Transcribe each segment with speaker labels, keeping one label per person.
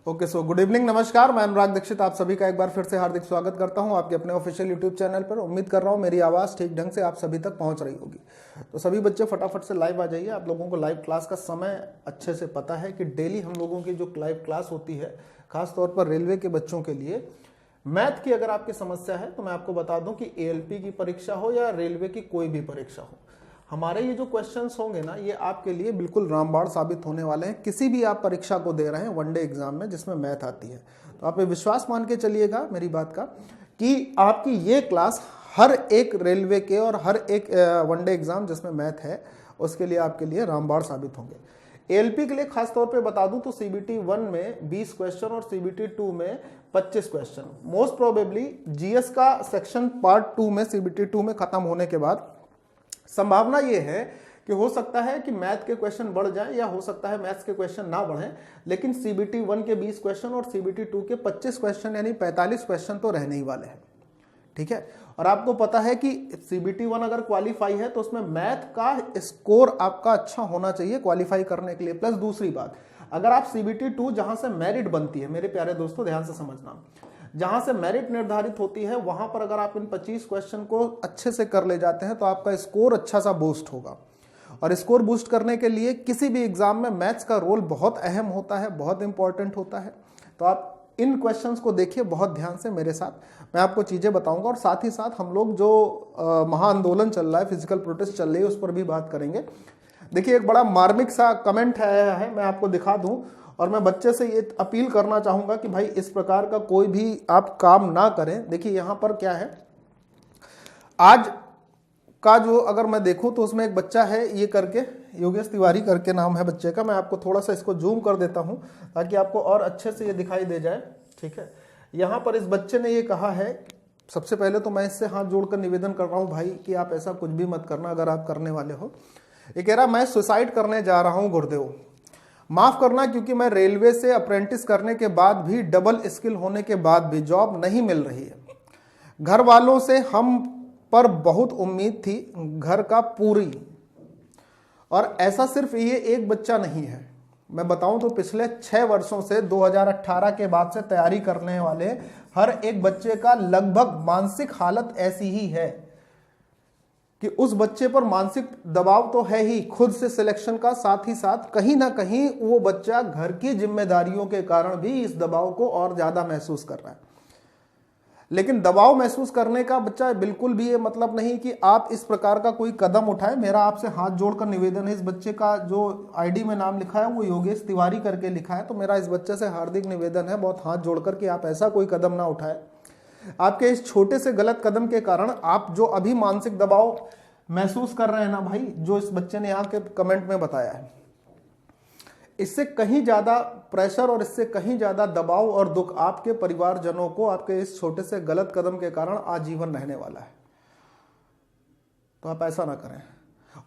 Speaker 1: Okay so good evening, नमस्कार। मैं अनुराग दीक्षित आप सभी का एक बार फिर से हार्दिक स्वागत करता हूं आपके अपने ऑफिशियल यूट्यूब चैनल पर। उम्मीद कर रहा हूं मेरी आवाज़ ठीक ढंग से आप सभी तक पहुंच रही होगी। तो सभी बच्चे फटाफट से लाइव आ जाइए। आप लोगों को लाइव क्लास का समय अच्छे से पता है कि डेली हम लोगों की जो लाइव क्लास होती है, खासतौर पर रेलवे के बच्चों के लिए मैथ की अगर आपकी समस्या है तो मैं आपको बता दूं कि एएलपी की परीक्षा हो या रेलवे की कोई भी परीक्षा हो, हमारे ये जो क्वेश्चंस होंगे ना, ये आपके लिए बिल्कुल रामबाण साबित होने वाले हैं। किसी भी आप परीक्षा को दे रहे हैं वनडे एग्जाम में जिसमें मैथ आती है, तो आप ये विश्वास मान के चलिएगा मेरी बात का कि आपकी ये क्लास हर एक रेलवे के और हर एक वनडे एग्जाम जिसमें मैथ है उसके लिए आपके लिए रामबाण साबित होंगे। एएलपी के लिए खास तौर पे बता दूं तो सीबीटी 1 में 20 क्वेश्चन और सीबीटी 2 में 25 क्वेश्चन मोस्ट प्रोबेबली जीएस का सेक्शन पार्ट 2 में सीबीटी 2 में खत्म होने के बाद संभावना ये है कि हो सकता है कि मैथ के क्वेश्चन बढ़ जाएं या हो सकता है मैथ्स के क्वेश्चन ना बढ़ें, लेकिन सीबीटी 1 के 20 क्वेश्चन और सीबीटी 2 के 25 क्वेश्चन यानी 45 क्वेश्चन तो रहने ही वाले हैं। ठीक है, और आपको पता है कि सीबीटी 1 अगर क्वालिफाई है तो उसमें मैथ का स्कोर आपका अच्छा होना चाहिए क्वालिफाई करने के लिए। प्लस दूसरी बात, अगर आप सीबीटी 2 जहां से मेरिट बनती है, मेरे प्यारे दोस्तों ध्यान से समझना, जहां से मेरिट निर्धारित होती है वहां पर अगर आप इन 25 क्वेश्चन को अच्छे से कर ले जाते हैं तो आपका स्कोर अच्छा सा बूस्ट होगा। और स्कोर बूस्ट करने के लिए किसी भी एग्जाम में मैथ्स का रोल बहुत अहम होता है, बहुत इंपॉर्टेंट होता है। तो आप इन क्वेश्चंस को देखिए बहुत ध्यान से मेरे साथ, मैं आपको चीजें बताऊंगा और साथ ही साथ हम लोग जो महाआंदोलन चल रहा है, फिजिकल प्रोटेस्ट चल रही है, उस पर भी बात करेंगे। देखिए एक बड़ा मार्मिक सा कमेंट आया है, मैं आपको दिखा दूं और मैं बच्चे से ये अपील करना चाहूंगा कि भाई इस प्रकार का कोई भी आप काम ना करें। देखिए यहां पर क्या है, आज का जो अगर मैं देखूं तो उसमें एक बच्चा है ये करके, योगेश तिवारी करके नाम है बच्चे का। मैं आपको थोड़ा सा इसको जूम कर देता हूं ताकि आपको और अच्छे से ये दिखाई दे जाए। ठीक है, यहां पर इस बच्चे ने ये कहा है, सबसे पहले तो मैं इससे हाथ जोड़कर निवेदन कर रहा हूं भाई कि आप ऐसा कुछ भी मत करना अगर आप करने वाले हो। ये कह रहा मैं सुसाइड करने जा रहा हूं गुरुदेव, माफ करना क्योंकि मैं रेलवे से अप्रेंटिस करने के बाद भी, डबल स्किल होने के बाद भी जॉब नहीं मिल रही है। घर वालों से हम पर बहुत उम्मीद थी, घर का पूरी, और ऐसा सिर्फ ये एक बच्चा नहीं है। मैं बताऊं तो पिछले 6 वर्षों से 2018 के बाद से तैयारी करने वाले हर एक बच्चे का लगभग मानसिक हालत ऐसी ही है कि उस बच्चे पर मानसिक दबाव तो है ही खुद से सिलेक्शन का, साथ ही साथ कहीं ना कहीं वो बच्चा घर की जिम्मेदारियों के कारण भी इस दबाव को और ज्यादा महसूस कर रहा है। लेकिन दबाव महसूस करने का बच्चा बिल्कुल भी ये मतलब नहीं कि आप इस प्रकार का कोई कदम उठाए। मेरा आपसे हाथ जोड़कर निवेदन है, इस बच्चे का जो आईडी में नाम लिखा है वो योगेश तिवारी करके लिखा है, तो मेरा इस बच्चे से हार्दिक निवेदन है बहुत हाथ जोड़कर कि आप ऐसा कोई कदम ना उठाए। आपके इस छोटे से गलत कदम के कारण आप जो अभी मानसिक दबाव महसूस कर रहे हैं ना भाई, जो इस बच्चे ने यहाँ के कमेंट में बताया है, इससे कहीं ज्यादा प्रेशर और इससे कहीं ज्यादा दबाव और दुख आपके परिवारजनों को आपके इस छोटे से गलत कदम के कारण आजीवन रहने वाला है। तो आप ऐसा ना करें।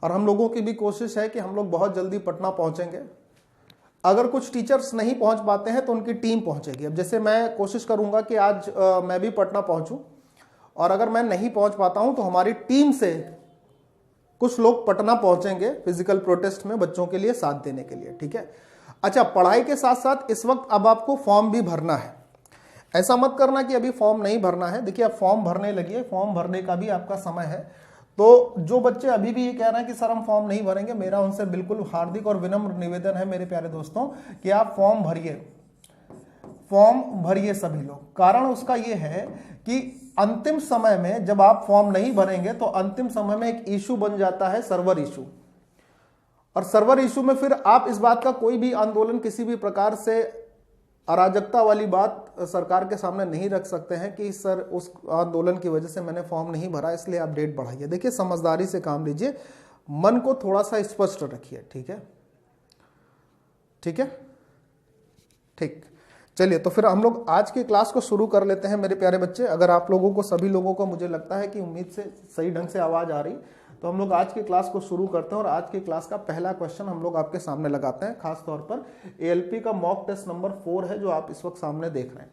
Speaker 1: और हम लोगों की भी कोशिश है कि हम लोग बहुत जल्दी पटना पहुंचेंगे। अगर कुछ टीचर्स नहीं पहुंच पाते हैं तो उनकी टीम पहुंचेगी। अब जैसे मैं कोशिश करूंगा कि आज मैं भी पटना पहुंचूं, और अगर मैं नहीं पहुंच पाता हूं तो हमारी टीम से कुछ लोग पटना पहुंचेंगे फिजिकल प्रोटेस्ट में बच्चों के लिए साथ देने के लिए। ठीक है, अच्छा, पढ़ाई के साथ साथ इस वक्त अब आपको फॉर्म भी भरना है। ऐसा मत करना कि अभी फॉर्म नहीं भरना है। देखिए आप फॉर्म भरने लगिए, फॉर्म भरने का भी आपका समय है। तो जो बच्चे अभी भी ये कह रहे हैं कि सर हम फॉर्म नहीं भरेंगे, मेरा उनसे बिल्कुल हार्दिक और विनम्र निवेदन है मेरे प्यारे दोस्तों कि आप फॉर्म भरिए, फॉर्म भरिए सभी लोग। कारण उसका ये है कि अंतिम समय में जब आप फॉर्म नहीं भरेंगे तो अंतिम समय में एक इशू बन जाता है सर्वर इशू, और सर्वर इशू में फिर आप इस बात का कोई भी आंदोलन, किसी भी प्रकार से अराजकता वाली बात सरकार के सामने नहीं रख सकते हैं कि सर उस आंदोलन की वजह से मैंने फॉर्म नहीं भरा इसलिए आप डेट बढ़ाइए। देखिए समझदारी से काम लीजिए, मन को थोड़ा सा स्पष्ट रखिए। ठीक है, ठीक है, ठीक। चलिए तो फिर हम लोग आज की क्लास को शुरू कर लेते हैं मेरे प्यारे बच्चे। अगर आप लोगों को, सभी लोगों को मुझे लगता है कि उम्मीद से सही ढंग से आवाज आ रही, तो हम लोग आज की क्लास को शुरू करते हैं। और आज की क्लास का पहला क्वेश्चन हम लोग आपके सामने लगाते हैं। खास तौर पर एएलपी का मॉक टेस्ट नंबर 4 है जो आप इस वक्त सामने देख रहे हैं।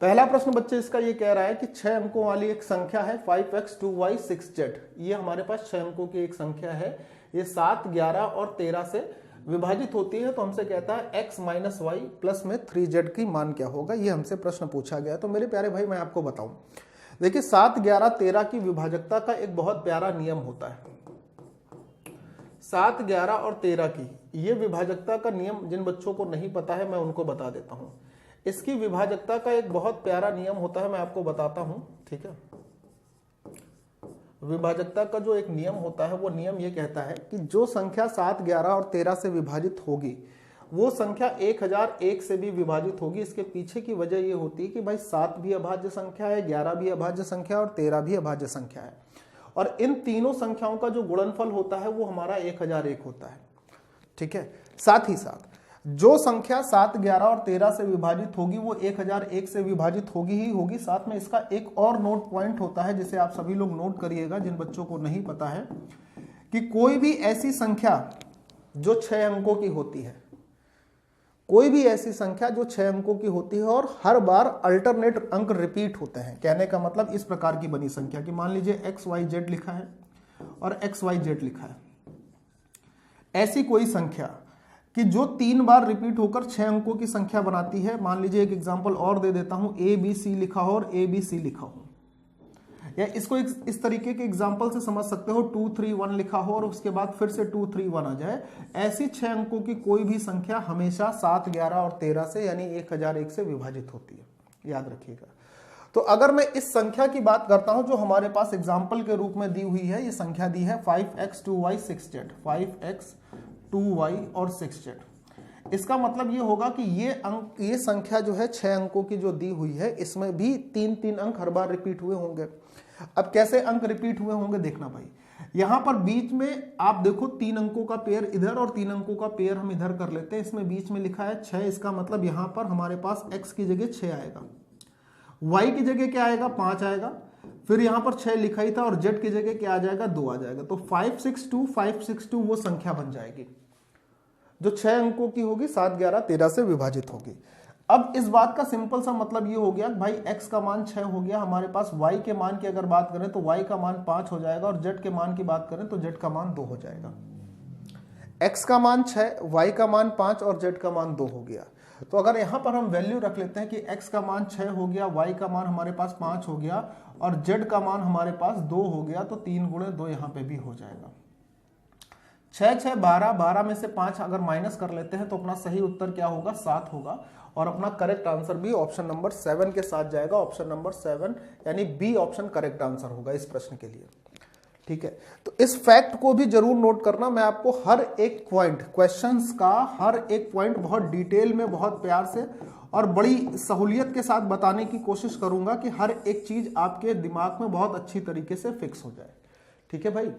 Speaker 1: पहला प्रश्न बच्चे इसका ये कह रहा है कि 6 अंकों वाली एक संख्या है 5x 2y 6z। ये हमारे पास 6 अंकों की एक संख्या है। ये 7, 11 और 13 से विभाजित होती है तो हमसे कहता है x माइनस वाई प्लस में 3z की मान क्या होगा, ये हमसे प्रश्न पूछा गया। तो मेरे प्यारे भाई मैं आपको बताऊं, देखिए 7, 11, 13 की विभाजकता का एक बहुत प्यारा नियम होता है। 7, 11 और 13 की ये विभाजकता का नियम जिन बच्चों को नहीं पता है मैं उनको बता देता हूं। इसकी विभाजकता का एक बहुत प्यारा नियम होता है, मैं आपको बताता हूं, ठीक है। विभाजकता का जो एक नियम होता है वो नियम ये कहता है कि जो संख्या 7, 11 और 13 से विभाजित होगी वो संख्या 1001 से भी विभाजित होगी। इसके पीछे की वजह ये होती है कि भाई 7 भी अभाज्य संख्या है, 11 भी अभाज्य संख्या और 13 भी अभाज्य संख्या है, और इन तीनों संख्याओं का जो गुणनफल होता है वो हमारा 1001 होता है, ठीक है। साथ ही साथ जो संख्या 7, 11 और 13 से विभाजित होगी वो 1001 से विभाजित होगी ही होगी। साथ में इसका एक और नोट पॉइंट होता है जिसे आप सभी लोग नोट करिएगा जिन बच्चों को नहीं पता है, कि कोई भी ऐसी संख्या जो 6 अंकों की होती है, कोई भी ऐसी संख्या जो 6 अंकों की होती है और हर बार अल्टरनेट अंक रिपीट होते हैं। कहने का मतलब इस प्रकार की बनी संख्या कि मान लीजिए XYZ लिखा है और XYZ लिखा है, ऐसी कोई संख्या कि जो 3 बार रिपीट होकर 6 अंकों की संख्या बनाती है। मान लीजिए एक एग्जांपल और दे देता हूं, ABC लिखा हो और ABC लिखा हो, या इसको इस तरीके के एग्जांपल से समझ सकते हो, 2, 3, 1 लिखा हो और उसके बाद फिर से 2, 3, 1 आ जाए। ऐसी 6 अंकों की कोई भी संख्या हमेशा 7, 11 और 13 से यानी 1001 से विभाजित होती है, याद रखिएगा। तो अगर मैं इस संख्या की बात करता हूं जो हमारे पास एग्जाम्पल के रूप में दी हुई है, ये संख्या दी है 5x 2y 6z, 5x 2y और 6z। इसका मतलब ये होगा कि ये संख्या जो है 6 अंकों की जो दी हुई है, इसमें भी 3-3 अंक हर बार रिपीट हुए होंगे। अब कैसे अंक रिपीट हुए होंगे देखना भाई, यहां पर बीच में आप देखो 3 अंकों का पेयर इधर और 3 अंकों का पेयर हम इधर कर लेते हैं। इसमें बीच में लिखा है 6, इसका मतलब यहां पर हमारे पास x की जगह 6 आएगा, y की जगह क्या आएगा, 5 आएगा, फिर यहां पर 6 लिखा ही था और z की जगह क्या आ जाएगा, 2 आ जाएगा। तो 562 वो संख्या बन जाएगी जो 6 अंकों की होगी, 7, 11, 13 से विभाजित होगी। अब इस बात का सिंपल सा मतलब ये हो गया भाई x का मान 6 हो गया हमारे पास, y के मान की अगर बात करें तो y का मान 5 हो जाएगा और z के मान की बात करें तो z का मान 2 हो जाएगा। x का मान 6, y का मान 5 और z का मान 2 हो गया। तो अगर यहां पर हम वैल्यू रख लेते हैं कि x का मान 6 हो गया, y का मान हमारे पास 5 हो गया और z का मान हमारे पास 2 हो गया, तो 3 गुणे 2 यहां पे भी हो जाएगा। 6, 6, 12, 12 में से 5 अगर माइनस कर लेते हैं तो अपना सही उत्तर क्या होगा, 7 होगा। और अपना करेक्ट आंसर भी ऑप्शन नंबर 7 के साथ जाएगा। ऑप्शन नंबर 7 यानी बी ऑप्शन करेक्ट आंसर होगा इस प्रश्न के लिए, ठीक है। तो इस फैक्ट को भी जरूर नोट करना, मैं आपको हर एक पॉइंट, क्वेश्चंस का हर एक पॉइंट बहुत डिटेल में, बहुत प्यार से और बड़ी सहूलियत के साथ बताने की कोशिश करूंगा कि हर एक चीज आपके दिमाग में बहुत अच्छी तरीके से फिक्स हो जाए, ठीक है भाई।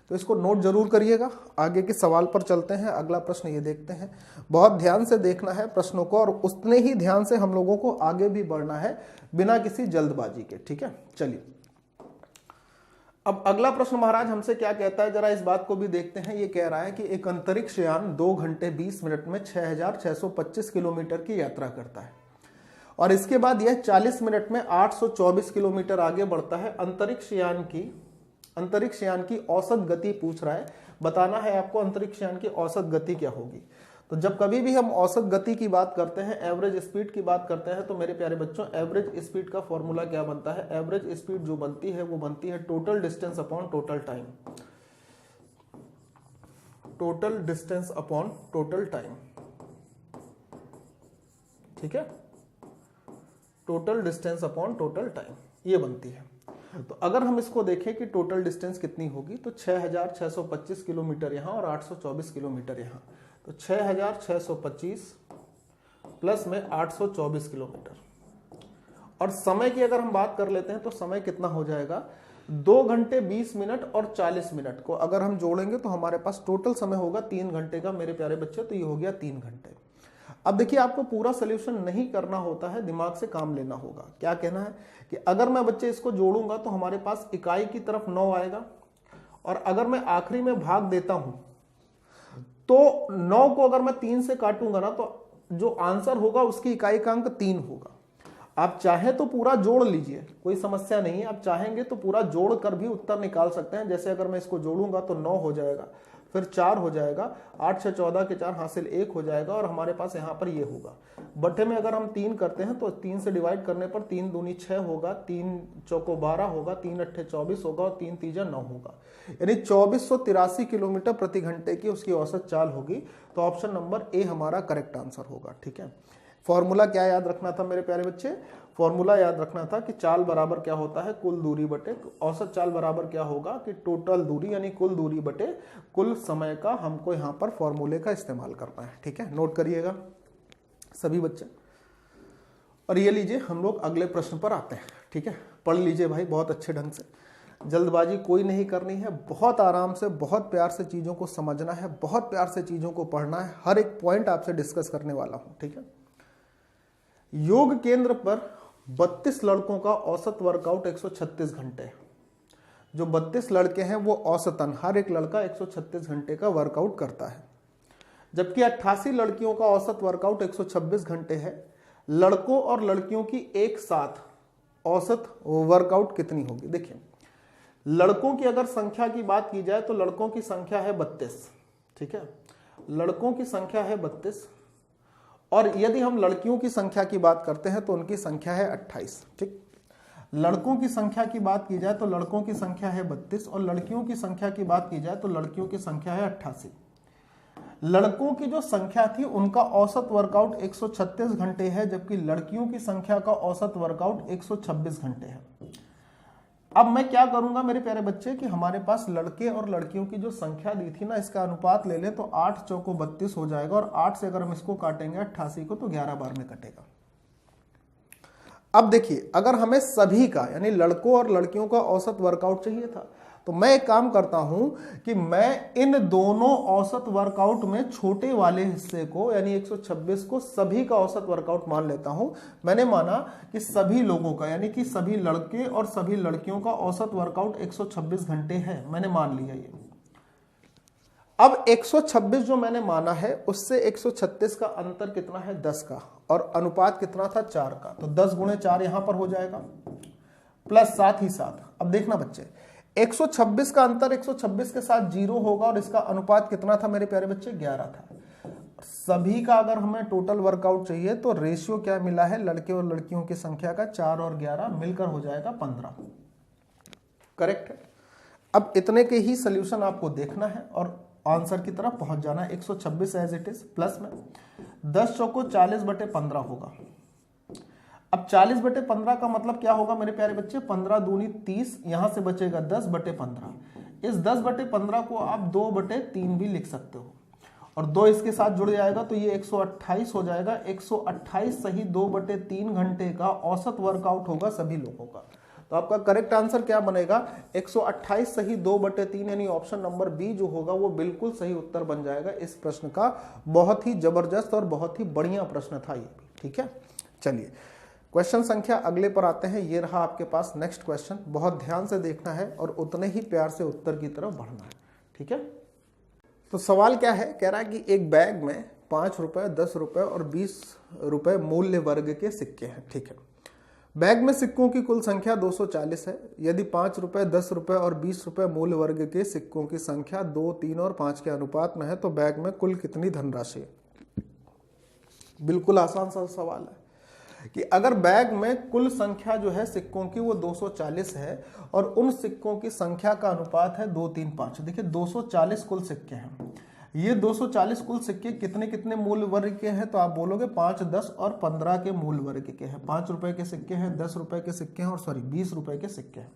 Speaker 1: तो इसको नोट जरूर करिएगा। आगे के सवाल पर चलते हैं। अगला प्रश्न ये देखते हैं, बहुत ध्यान से देखना है प्रश्नों को और उतने ही ध्यान से हम लोगों को आगे भी बढ़ना है बिना किसी जल्दबाजी के, ठीक है। चलिए अब अगला प्रश्न महाराज हमसे क्या कहता है, जरा इस बात को भी देखते हैं। ये कह रहा है कि एक अंतरिक्ष यान 2 घंटे 20 मिनट में 6625 किलोमीटर की यात्रा करता है और इसके बाद यह 40 मिनट में 824 किलोमीटर आगे बढ़ता है। अंतरिक्ष यान की औसत गति पूछ रहा है, बताना है आपको अंतरिक्ष यान की औसत गति क्या होगी। तो जब कभी भी हम औसत गति की बात करते हैं, एवरेज स्पीड की बात करते हैं, तो मेरे प्यारे बच्चों एवरेज स्पीड का फॉर्मूला क्या बनता है, एवरेज स्पीड जो बनती है वो बनती है total distance upon total time, total distance upon total time, ठीक है, total distance upon total time ये बनती है। तो अगर हम इसको देखें कि टोटल डिस्टेंस कितनी होगी, तो 6625 किलोमीटर यहाँ और 824 किलोमीटर यहाँ, तो 6625 प्लस में 824 किलोमीटर। और समय की अगर हम बात कर लेते हैं तो समय कितना हो जाएगा, 2 घंटे 20 मिनट और 40 मिनट को अगर हम जोड़ेंगे तो हमारे पास टोटल समय होगा 3 घंटे का मेरे प्यारे बच्चे। तो ये हो गया 3 घंटे। अब देखिए आपको पूरा सोल्यूशन नहीं करना होता है, दिमाग से काम लेना होगा। क्या कहना है कि अगर मैं बच्चे इसको जोड़ूंगा तो हमारे पास इकाई की तरफ 9 आएगा और अगर मैं आखिरी में भाग देता हूं तो 9 को अगर मैं 3 से काटूंगा ना तो जो आंसर होगा उसकी इकाई का अंक 3 होगा। आप चाहे तो पूरा जोड़ लीजिए, कोई समस्या नहीं है। आप चाहेंगे तो पूरा जोड़ कर भी उत्तर निकाल सकते हैं। जैसे अगर मैं इसको जोड़ूंगा तो 9 हो जाएगा, फिर 4 हो जाएगा, 8 6 14 के 4 हासिल 1 हो जाएगा और हमारे पास यहाँ पर ये होगा। बट्टे में अगर हम 3 करते हैं तो 3 से डिवाइड करने पर 3 दूनी 6 होगा, 3 चौको 12 होगा, 3 अट्ठे 24 होगा और 3 तीजा 9 होगा, यानी 2483 किलोमीटर प्रति घंटे की उसकी औसत चाल होगी। तो ऑप्शन नंबर ए हमारा करेक्ट आंसर होगा। ठीक है, फॉर्मूला क्या याद रखना था मेरे प्यारे बच्चे? फॉर्मूला याद रखना था कि चाल बराबर क्या होता है, कुल दूरी बटे औसत चाल बराबर क्या होगा कि टोटल दूरी, यानी कुल दूरी बटे कुल समय का हमको यहाँ पर फॉर्मूले का इस्तेमाल करना है। ठीक है, नोट करिएगा सभी बच्चे। और ये लीजिए, हम लोग अगले प्रश्न पर आते हैं। ठीक है, पढ़ लीजिए भाई बहुत अच्छे ढंग से, जल्दबाजी कोई नहीं करनी है, बहुत आराम से बहुत प्यार से चीज़ों को समझना है, बहुत प्यार से चीज़ों को पढ़ना है, हर एक पॉइंट आपसे डिस्कस करने वाला हूँ। ठीक है, योग केंद्र पर 32 लड़कों का औसत वर्कआउट 136 घंटे है। जो 32 लड़के हैं वो औसतन हर एक लड़का 136 घंटे का वर्कआउट करता है, जबकि 88 लड़कियों का औसत वर्कआउट 126 घंटे है। लड़कों और लड़कियों की एक साथ औसत वर्कआउट कितनी होगी? देखिए, लड़कों की अगर संख्या की बात की जाए तो लड़कों की संख्या है 32। ठीक है, लड़कों की संख्या है 32 और यदि हम लड़कियों की संख्या की बात करते हैं तो उनकी संख्या है 28। ठीक, लड़कों की संख्या की बात की जाए तो लड़कों की संख्या है 32 और लड़कियों की संख्या की बात की जाए तो लड़कियों की संख्या है 88। लड़कों की जो संख्या थी उनका औसत वर्कआउट 136 घंटे है, जबकि लड़कियों की संख्या का औसत वर्कआउट 126 घंटे है। अब मैं क्या करूंगा मेरे प्यारे बच्चे कि हमारे पास लड़के और लड़कियों की जो संख्या दी थी ना, इसका अनुपात ले लें तो 8 चौको 32 हो जाएगा और 8 से अगर हम इसको काटेंगे 88 को तो 11 बार में कटेगा। अब देखिए, अगर हमें सभी का यानी लड़कों और लड़कियों का औसत वर्कआउट चाहिए था तो मैं एक काम करता हूं कि मैं इन दोनों औसत वर्कआउट में छोटे वाले हिस्से को यानी 126 को सभी का औसत वर्कआउट मान लेता हूं। मैंने माना कि सभी लोगों का यानी कि सभी लड़के और सभी लड़कियों का औसत वर्कआउट 126 घंटे है, मैंने मान लिया ये। अब 126 जो मैंने माना है उससे 136 का अंतर कितना है? 10 का, और अनुपात कितना था? 4 का। तो 10 गुणे 4 यहां पर हो जाएगा, प्लस साथ ही साथ अब देखना बच्चे, 126 का अंतर 126 के साथ 0 होगा और इसका अनुपात कितना था मेरे प्यारे बच्चे? 11 था। सभी का अगर हमें टोटल वर्कआउट चाहिए तो रेशियो क्या मिला है लड़के और लड़कियों की संख्या का? 4 और 11 मिलकर हो जाएगा 15। करेक्ट है। अब इतने के ही सोल्यूशन आपको देखना है और आंसर की तरफ पहुंच जाना है। 126 एज इट इज प्लस में 10 चौको 40/15 होगा। अब 40/15 का मतलब क्या होगा मेरे प्यारे बच्चे? 15 दूनी 30, यहां से बचेगा 10/15। इस 10/15 को आप 2/3 भी लिख सकते हो और 2 इसके साथ जुड़ जाएगा तो ये 128 हो जाएगा। 128 सही 2/3 घंटे का औसत वर्कआउट होगा सभी लोगों का। तो आपका करेक्ट आंसर क्या बनेगा? 128 सही 2/3, यानी ऑप्शन नंबर बी जो होगा वो बिल्कुल सही उत्तर बन जाएगा इस प्रश्न का। बहुत ही जबरदस्त और बहुत ही बढ़िया प्रश्न था ये भी। ठीक है, चलिए क्वेश्चन संख्या अगले पर आते हैं। ये रहा आपके पास नेक्स्ट क्वेश्चन, बहुत ध्यान से देखना है और उतने ही प्यार से उत्तर की तरफ बढ़ना है। ठीक है, तो सवाल क्या है? कह रहा है कि एक बैग में 5 रुपए, 10 रुपए और 20 रुपए मूल्य वर्ग के सिक्के हैं। ठीक है, बैग में सिक्कों की कुल संख्या 240 है। यदि 5 रुपए, 10 रुपए और 20 रुपए मूल्य वर्ग के सिक्कों की संख्या 2, 3 और 5 के अनुपात में है तो बैग में कुल कितनी धनराशि है? बिल्कुल आसान सा सवाल है कि अगर बैग में कुल संख्या जो है सिक्कों की वो 240 है और उन सिक्कों की संख्या का अनुपात है 2, 3, 5। देखिए 240 कुल सिक्के हैं। ये 240 कुल सिक्के कितने कितने मूल वर्ग के हैं? तो आप बोलोगे 5, 10 और 15 के मूल वर्ग के हैं। 5 रुपए के सिक्के हैं, 10 रुपए के सिक्के हैं और 20 रुपए के सिक्के हैं।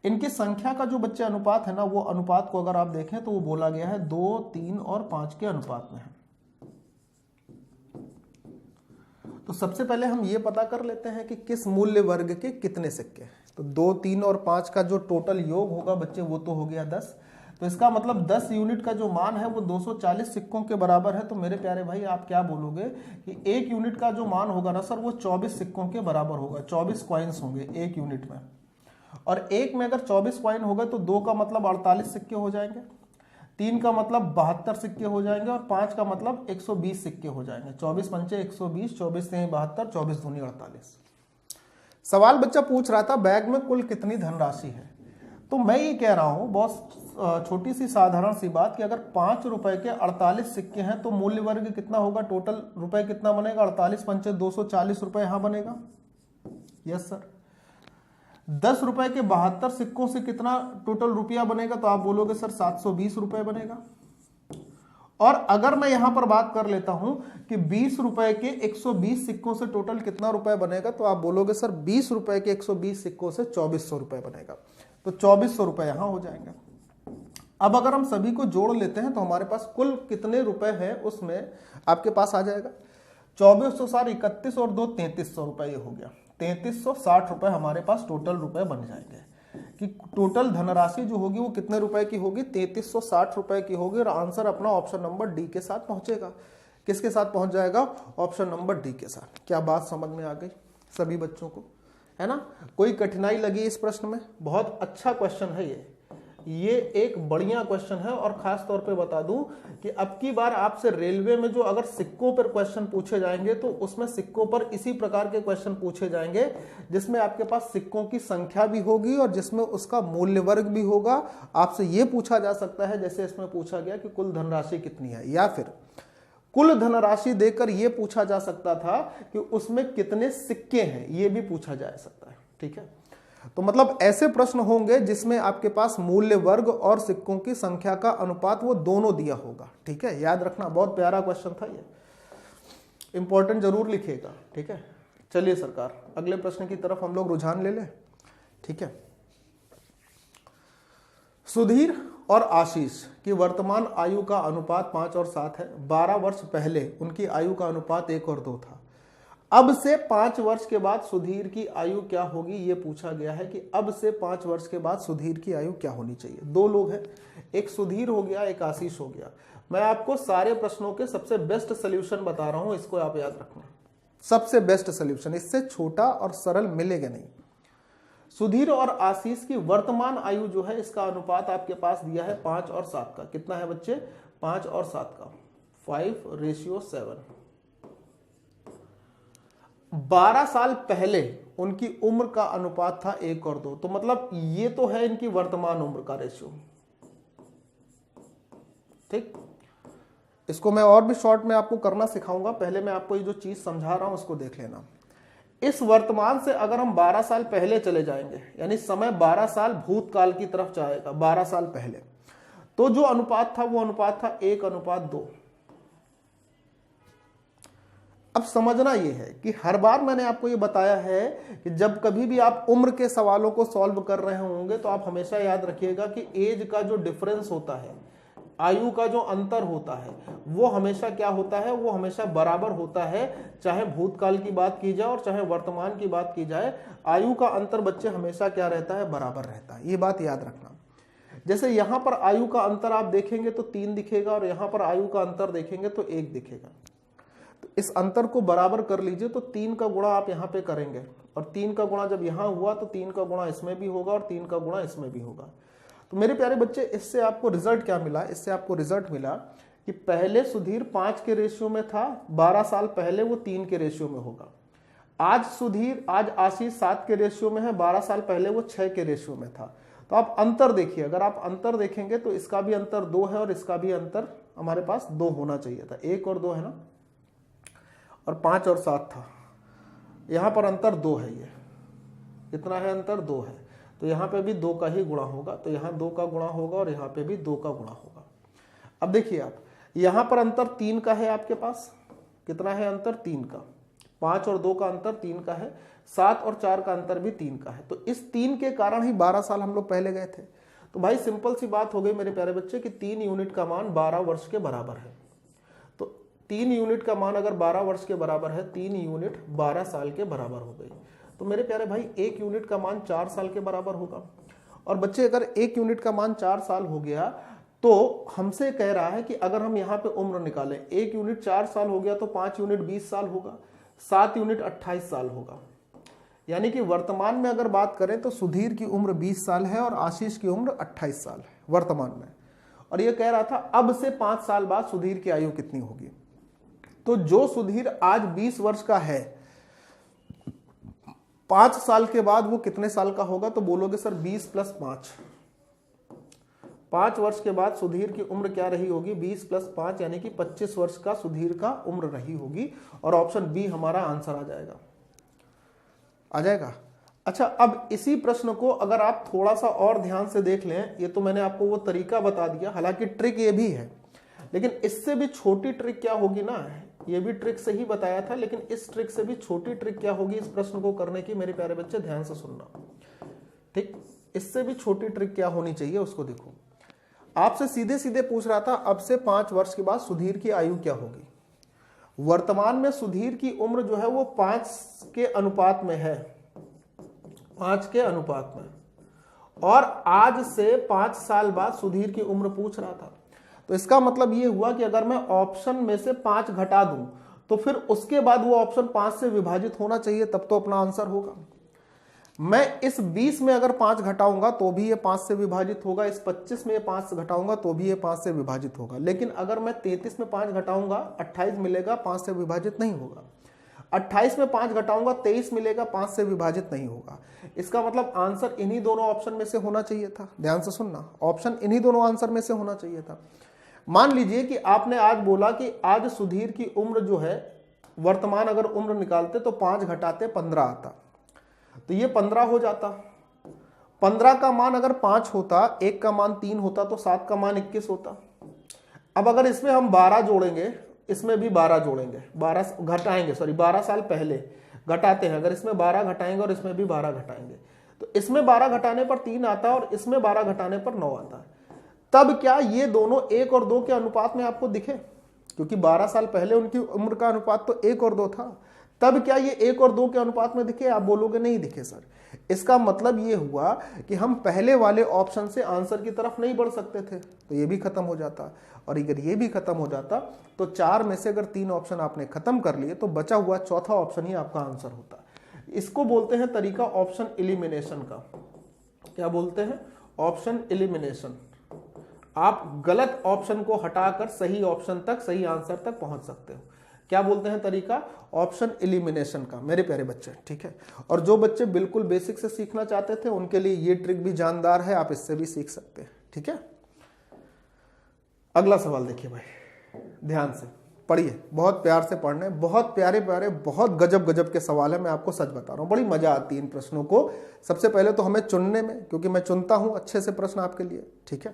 Speaker 1: इनकी संख्या का जो बच्चे अनुपात है ना, वो अनुपात को अगर आप देखें तो वो बोला गया है 2, 3 और 5 के अनुपात में है। तो सबसे पहले हम ये पता कर लेते हैं कि किस मूल्य वर्ग के कितने सिक्के हैं। तो 2, 3 और 5 का जो टोटल योग होगा बच्चे वो तो हो गया 10। तो इसका मतलब 10 यूनिट का जो मान है वो 240 सिक्कों के बराबर है। तो मेरे प्यारे भाई आप क्या बोलोगे कि 1 यूनिट का जो मान होगा ना सर वो 24 सिक्कों के बराबर होगा। 24 कॉइन्स होंगे 1 यूनिट में, और 1 में अगर 24 कॉइन होगा तो 2 का मतलब 48 सिक्के हो जाएंगे, 3 का मतलब 72 सिक्के हो जाएंगे और 5 का मतलब 120 सिक्के हो जाएंगे। 24 पंचे 120, 24 से 72, 24 दूनी 48। सवाल बच्चा पूछ रहा था बैग में कुल कितनी धनराशि है। तो मैं ये कह रहा हूं बहुत छोटी सी साधारण सी बात कि अगर 5 रुपए के 48 सिक्के हैं तो मूल्य वर्ग कितना होगा, टोटल रुपए कितना बनेगा, 48 पंचे 240 रुपए यहां बनेगा। Yes sir. 10 रुपए के 72 सिक्कों से कितना टोटल रुपया बनेगा, तो आप बोलोगे सर 720 रुपए बनेगा। और अगर मैं यहां पर बात कर लेता हूं कि 20 रुपए के 120 सिक्कों से टोटल कितना रुपए बनेगा, तो आप बोलोगे सर 20 रुपए के 120 सिक्कों से 2400 रुपए बनेगा। तो 2400 रुपए यहां हो जाएंगे। अब अगर हम सभी को जोड़ लेते हैं तो हमारे पास कुल कितने रुपए हैं उसमें आपके पास आ जाएगा 2400 सार 31 और 2 3300 रुपए, ये हो गया 3360 रुपए हमारे पास टोटल रुपए बन जाएंगे। कि टोटल धनराशि जो होगी वो कितने रुपए की होगी, 3360 रुपए की होगी। और आंसर अपना ऑप्शन नंबर डी के साथ पहुंचेगा। किसके साथ पहुंच जाएगा, ऑप्शन नंबर डी के साथ। क्या बात समझ में आ गई सभी बच्चों को, है ना? कोई कठिनाई लगी इस प्रश्न में? बहुत अच्छा क्वेश्चन है ये एक बढ़िया क्वेश्चन है। और खास तौर पे बता दूं कि अब की बार आपसे रेलवे में जो अगर सिक्कों पर क्वेश्चन पूछे जाएंगे तो उसमें सिक्कों पर इसी प्रकार के क्वेश्चन पूछे जाएंगे जिसमें आपके पास सिक्कों की संख्या भी होगी और जिसमें उसका मूल्य वर्ग भी होगा। आपसे यह पूछा जा सकता है जैसे इसमें पूछा गया कि कुल धनराशि कितनी है, या फिर कुल धनराशि देकर यह पूछा जा सकता था कि उसमें कितने सिक्के हैं, यह भी पूछा जा सकता है। ठीक है, तो मतलब ऐसे प्रश्न होंगे जिसमें आपके पास मूल्य वर्ग और सिक्कों की संख्या का अनुपात वो दोनों दिया होगा। ठीक है, याद रखना, बहुत प्यारा क्वेश्चन था ये, इंपॉर्टेंट जरूर लिखिएगा। ठीक है, चलिए सरकार अगले प्रश्न की तरफ हम लोग रुझान ले लें। ठीक है, सुधीर और आशीष की वर्तमान आयु का अनुपात 5 और 7 है। 12 वर्ष पहले उनकी आयु का अनुपात 1 और 2 था। अब से 5 वर्ष के बाद सुधीर की आयु क्या होगी, यह पूछा गया है कि अब से 5 वर्ष के बाद सुधीर की आयु क्या होनी चाहिए। 2 लोग हैं, एक सुधीर हो गया, एक आशीष हो गया। मैं आपको सारे प्रश्नों के सबसे बेस्ट सोल्यूशन बता रहा हूं, इसको आप याद रखना। सबसे बेस्ट सोल्यूशन, इससे छोटा और सरल मिलेगा नहीं। सुधीर और आशीष की वर्तमान आयु जो है इसका अनुपात आपके पास दिया है 5 और 7 का। कितना है बच्चे, 5 और 7 का, 5:7। 12 साल पहले उनकी उम्र का अनुपात था 1 और 2। तो मतलब ये तो है इनकी वर्तमान उम्र का रेशियो। ठीक, इसको मैं और भी शॉर्ट में आपको करना सिखाऊंगा। पहले मैं आपको ये जो चीज समझा रहा हूं उसको देख लेना। इस वर्तमान से अगर हम 12 साल पहले चले जाएंगे, यानी समय 12 साल भूतकाल की तरफ जाएगा, 12 साल पहले, तो जो अनुपात था वो अनुपात था 1:2। अब समझना यह है कि हर बार मैंने आपको यह बताया है कि जब कभी भी आप उम्र के सवालों को सॉल्व कर रहे होंगे तो आप हमेशा याद रखिएगा कि एज का जो डिफरेंस होता है, आयु का जो अंतर होता है, वो हमेशा क्या होता है, वो हमेशा बराबर होता है। चाहे भूतकाल की बात की जाए और चाहे वर्तमान की बात की जाए, आयु का अंतर बच्चे हमेशा क्या रहता है, बराबर रहता है। ये बात याद रखना। जैसे यहां पर आयु का अंतर आप देखेंगे तो 3 दिखेगा और यहां पर आयु का अंतर देखेंगे तो 1 दिखेगा। तो इस अंतर को बराबर कर लीजिए, तो 3 का गुणा आप यहां पे करेंगे और 3 का गुणा जब यहां हुआ तो 3 का गुणा इसमें भी होगा और 3 का गुणा इसमें भी होगा। तो मेरे प्यारे बच्चे, इससे आपको रिजल्ट क्या मिला, इससे आपको रिजल्ट मिला कि पहले सुधीर 5 के रेशियो में था, 12 साल पहले वो 3 के रेशियो में होगा। आज आशीष 7 के रेशियो में है, 12 साल पहले वो 6 के रेशियो में था। तो आप अंतर देखिए, अगर आप अंतर देखेंगे तो इसका भी अंतर 2 है और इसका भी अंतर हमारे पास 2 होना चाहिए था। 1 और 2 है ना, और 5 और 7 था। यहां पर अंतर 2 है, ये कितना है, अंतर 2 है। तो यहां पे भी 2 का ही गुणा होगा, तो यहां 2 का गुणा होगा और यहां पे भी 2 का गुणा होगा। अब देखिए आप, यहां पर अंतर 3 का है आपके पास, कितना है अंतर, 3 का। 5 और 2 का अंतर 3 का है, 7 और 4 का अंतर भी 3 का है। तो इस 3 के कारण ही 12 साल हम लोग पहले गए थे। तो भाई सिंपल सी बात हो गई मेरे प्यारे बच्चे कि 3 यूनिट का मान 12 वर्ष के बराबर है। तो 3 यूनिट का मान अगर 12 वर्ष के बराबर है, 3 यूनिट 12 साल के बराबर हो गई। तो मेरे प्यारे भाई 1 यूनिट का मान 4 साल के बराबर होगा। और बच्चे अगर 1 यूनिट का मान 4 साल हो गया तो हमसे कह रहा है कि अगर हम यहाँ पे उम्र निकालें, 1 यूनिट 4 साल हो गया तो 5 यूनिट 20 साल होगा, 7 यूनिट 28 साल होगा। यानी कि वर्तमान में अगर बात करें तो सुधीर की उम्र 20 साल है और आशीष की उम्र 28 साल है वर्तमान में। और यह कह रहा था अब से 5 साल बाद सुधीर की आयु कितनी होगी। तो जो सुधीर आज 20 वर्ष का है, 5 साल के बाद वो कितने साल का होगा, तो बोलोगे सर 20 + 5, 5 वर्ष के बाद सुधीर की उम्र क्या रही होगी? 20 + 5 यानी कि 25 वर्ष का सुधीर का उम्र रही होगी और ऑप्शन बी हमारा आंसर आ जाएगा। आ जाएगा। अच्छा, अब इसी प्रश्न को अगर आप थोड़ा सा और ध्यान से देख लें, ये तो मैंने आपको वो तरीका बता दिया, हालांकि ट्रिक ये भी है, लेकिन इससे भी छोटी ट्रिक क्या होगी ना, ये भी ट्रिक से ही बताया था, लेकिन इस ट्रिक से भी छोटी ट्रिक क्या होगी इस प्रश्न को करने की, मेरे प्यारे बच्चे ध्यान से सुनना। ठीक, इससे भी छोटी ट्रिक क्या होनी चाहिए उसको देखो। आपसे सीधे सीधे पूछ रहा था अब से 5 वर्ष के बाद सुधीर की आयु क्या होगी। वर्तमान में सुधीर की उम्र जो है वो 5 के अनुपात में है, 5 के अनुपात में, और आज से 5 साल बाद सुधीर की उम्र पूछ रहा था। तो इसका मतलब ये हुआ कि अगर मैं ऑप्शन में से 5 घटा दूं तो फिर उसके बाद वो ऑप्शन 5 से विभाजित होना चाहिए, तब तो अपना आंसर होगा। मैं इस 20 में अगर 5 घटाऊंगा तो भी ये 5 से विभाजित होगा, इस 25 में 5 घटाऊंगा तो भी ये 5 से विभाजित होगा, लेकिन अगर मैं 33 में 5 घटाऊंगा 28 मिलेगा, 5 से विभाजित नहीं होगा। 28 में 5 घटाऊंगा 23 मिलेगा, 5 से विभाजित नहीं होगा। इसका मतलब आंसर इन्हीं दोनों ऑप्शन में से होना चाहिए था। ध्यान से सुनना, ऑप्शन इन्हीं दोनों आंसर में से होना चाहिए था। मान लीजिए कि आपने आज बोला कि आज सुधीर की उम्र जो है, वर्तमान अगर उम्र निकालते तो 5 घटाते 15 आता, तो ये 15 हो जाता। 15 का मान अगर 5 होता, 1 का मान 3 होता, तो 7 का मान 21 होता। अब अगर इसमें हम 12 जोड़ेंगे, इसमें भी 12 जोड़ेंगे, 12 घटाएंगे, 12 साल पहले घटाते हैं, अगर इसमें 12 घटाएंगे और इसमें भी 12 घटाएंगे तो इसमें 12 घटाने पर 3 आता और इसमें 12 घटाने पर 9 आता। तब क्या ये दोनों 1 और 2 के अनुपात में आपको दिखे? क्योंकि 12 साल पहले उनकी उम्र का अनुपात तो 1 और 2 था, तब क्या ये 1 और 2 के अनुपात में दिखे? आप बोलोगे नहीं दिखे सर। इसका मतलब ये हुआ कि हम पहले वाले ऑप्शन से आंसर की तरफ नहीं बढ़ सकते थे, तो ये भी खत्म हो जाता, और अगर ये भी खत्म हो जाता तो 4 में से अगर 3 ऑप्शन आपने खत्म कर लिए तो बचा हुआ चौथा ऑप्शन ही आपका आंसर होता। इसको बोलते हैं तरीका ऑप्शन एलिमिनेशन का। क्या बोलते हैं? Option elimination. आप गलत ऑप्शन को हटाकर सही ऑप्शन तक, सही आंसर तक पहुंच सकते हो। क्या बोलते हैं तरीका? ऑप्शन एलिमिनेशन का, मेरे प्यारे बच्चे। ठीक है, और जो बच्चे बिल्कुल बेसिक से सीखना चाहते थे उनके लिए ये ट्रिक भी जानदार है, आप इससे भी सीख सकते हैं। ठीक है, अगला सवाल देखिए भाई, ध्यान से पढ़िए, बहुत प्यार से पढ़ने, बहुत प्यारे प्यारे, बहुत गजब गजब के सवाल है, मैं आपको सच बता रहा हूं, बड़ी मजा आती है इन प्रश्नों को। सबसे पहले तो हमें चुनने में, क्योंकि मैं चुनता हूं अच्छे से प्रश्न आपके लिए। ठीक है,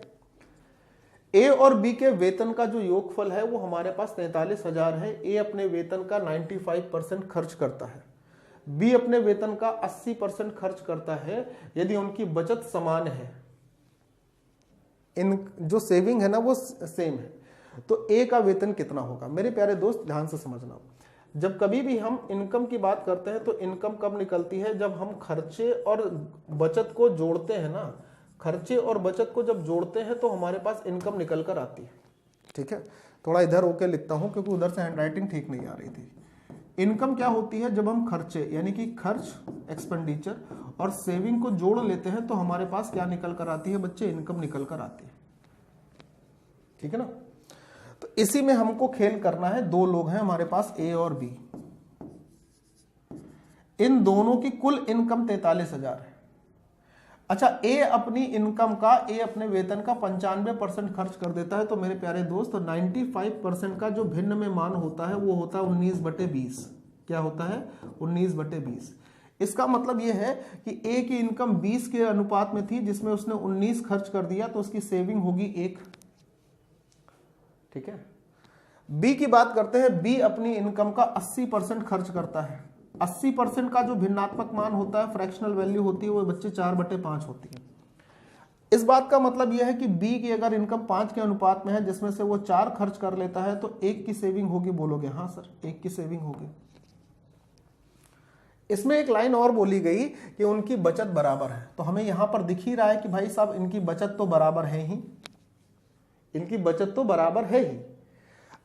Speaker 1: ए और बी के वेतन का जो योगफल है वो हमारे पास 43,000 है। ए अपने वेतन का 95% खर्च करता है, बी अपने वेतन का 80% खर्च करता है। यदि उनकी बचत समान है, इन जो सेविंग है ना वो सेम है, तो ए का वेतन कितना होगा? मेरे प्यारे दोस्त ध्यान से समझना, जब कभी भी हम इनकम की बात करते हैं तो इनकम कब निकलती है? जब हम खर्चे और बचत को जोड़ते हैं ना, खर्चे और बचत को जब जोड़ते हैं तो हमारे पास इनकम निकल कर आती है। ठीक है, थोड़ा इधर होके लिखता हूं क्योंकि उधर से हैंडराइटिंग ठीक नहीं आ रही थी। इनकम क्या होती है? जब हम खर्चे यानी कि खर्च, एक्सपेंडिचर और सेविंग को जोड़ लेते हैं तो हमारे पास क्या निकल कर आती है बच्चे? इनकम निकल कर आती है। ठीक है ना, तो इसी में हमको खेल करना है। 2 लोग हैं हमारे पास, ए और बी, इन दोनों की कुल इनकम 43,000 है। अच्छा, ए अपनी इनकम का, ए अपने वेतन का 95% खर्च कर देता है, तो मेरे प्यारे दोस्त 95% का जो भिन्न में मान होता है वो होता है 19/20। क्या होता है? 19/20। इसका मतलब ये है कि ए की इनकम 20 के अनुपात में थी, जिसमें उसने 19 खर्च कर दिया, तो उसकी सेविंग होगी 1। ठीक है, बी की बात करते हैं। बी अपनी इनकम का 80% खर्च करता है। 80% का जो भिन्नात्मक मान होता है, फ्रैक्शनल वैल्यू होती है, वो बच्चे 4/5 होती है। इस बात का मतलब यह है कि बी की अगर इनकम 5 के अनुपात में है, जिसमें से वो 4 खर्च कर लेता है, तो 1 की सेविंग होगी। बोलोगे हाँ सर, 1 की सेविंग होगी। इसमें एक लाइन और बोली गई कि उनकी बचत बराबर है, तो हमें यहां पर दिख ही रहा है कि भाई साहब इनकी बचत तो बराबर है ही, इनकी बचत तो बराबर है ही।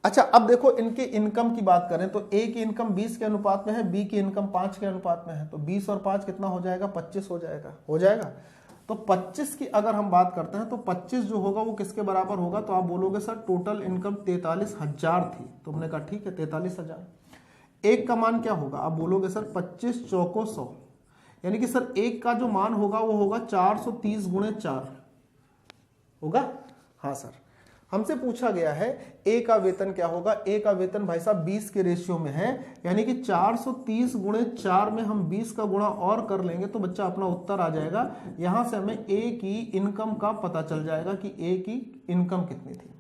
Speaker 1: अच्छा, अब देखो इनके इनकम की बात करें तो ए की इनकम 20 के अनुपात में है, बी की इनकम 5 के अनुपात में है, तो 20 और 5 कितना हो जाएगा? 25 हो जाएगा। हो जाएगा। तो 25 की अगर हम बात करते हैं तो 25 जो होगा वो किसके बराबर होगा? तो आप बोलोगे सर टोटल इनकम 43,000 थी, तो हमने कहा ठीक है 43,000। एक का मान क्या होगा? आप बोलोगे सर 25 चौको 100, यानी कि सर एक का जो मान होगा वो होगा 430 × 4 होगा। हाँ सर, हमसे पूछा गया है ए का वेतन क्या होगा। ए का वेतन भाई साहब 20 के रेशियो में है, यानी कि 430 गुणे 4 में हम 20 का गुणा और कर लेंगे तो बच्चा अपना उत्तर आ जाएगा। यहां से हमें ए की इनकम का पता चल जाएगा कि ए की इनकम कितनी थी।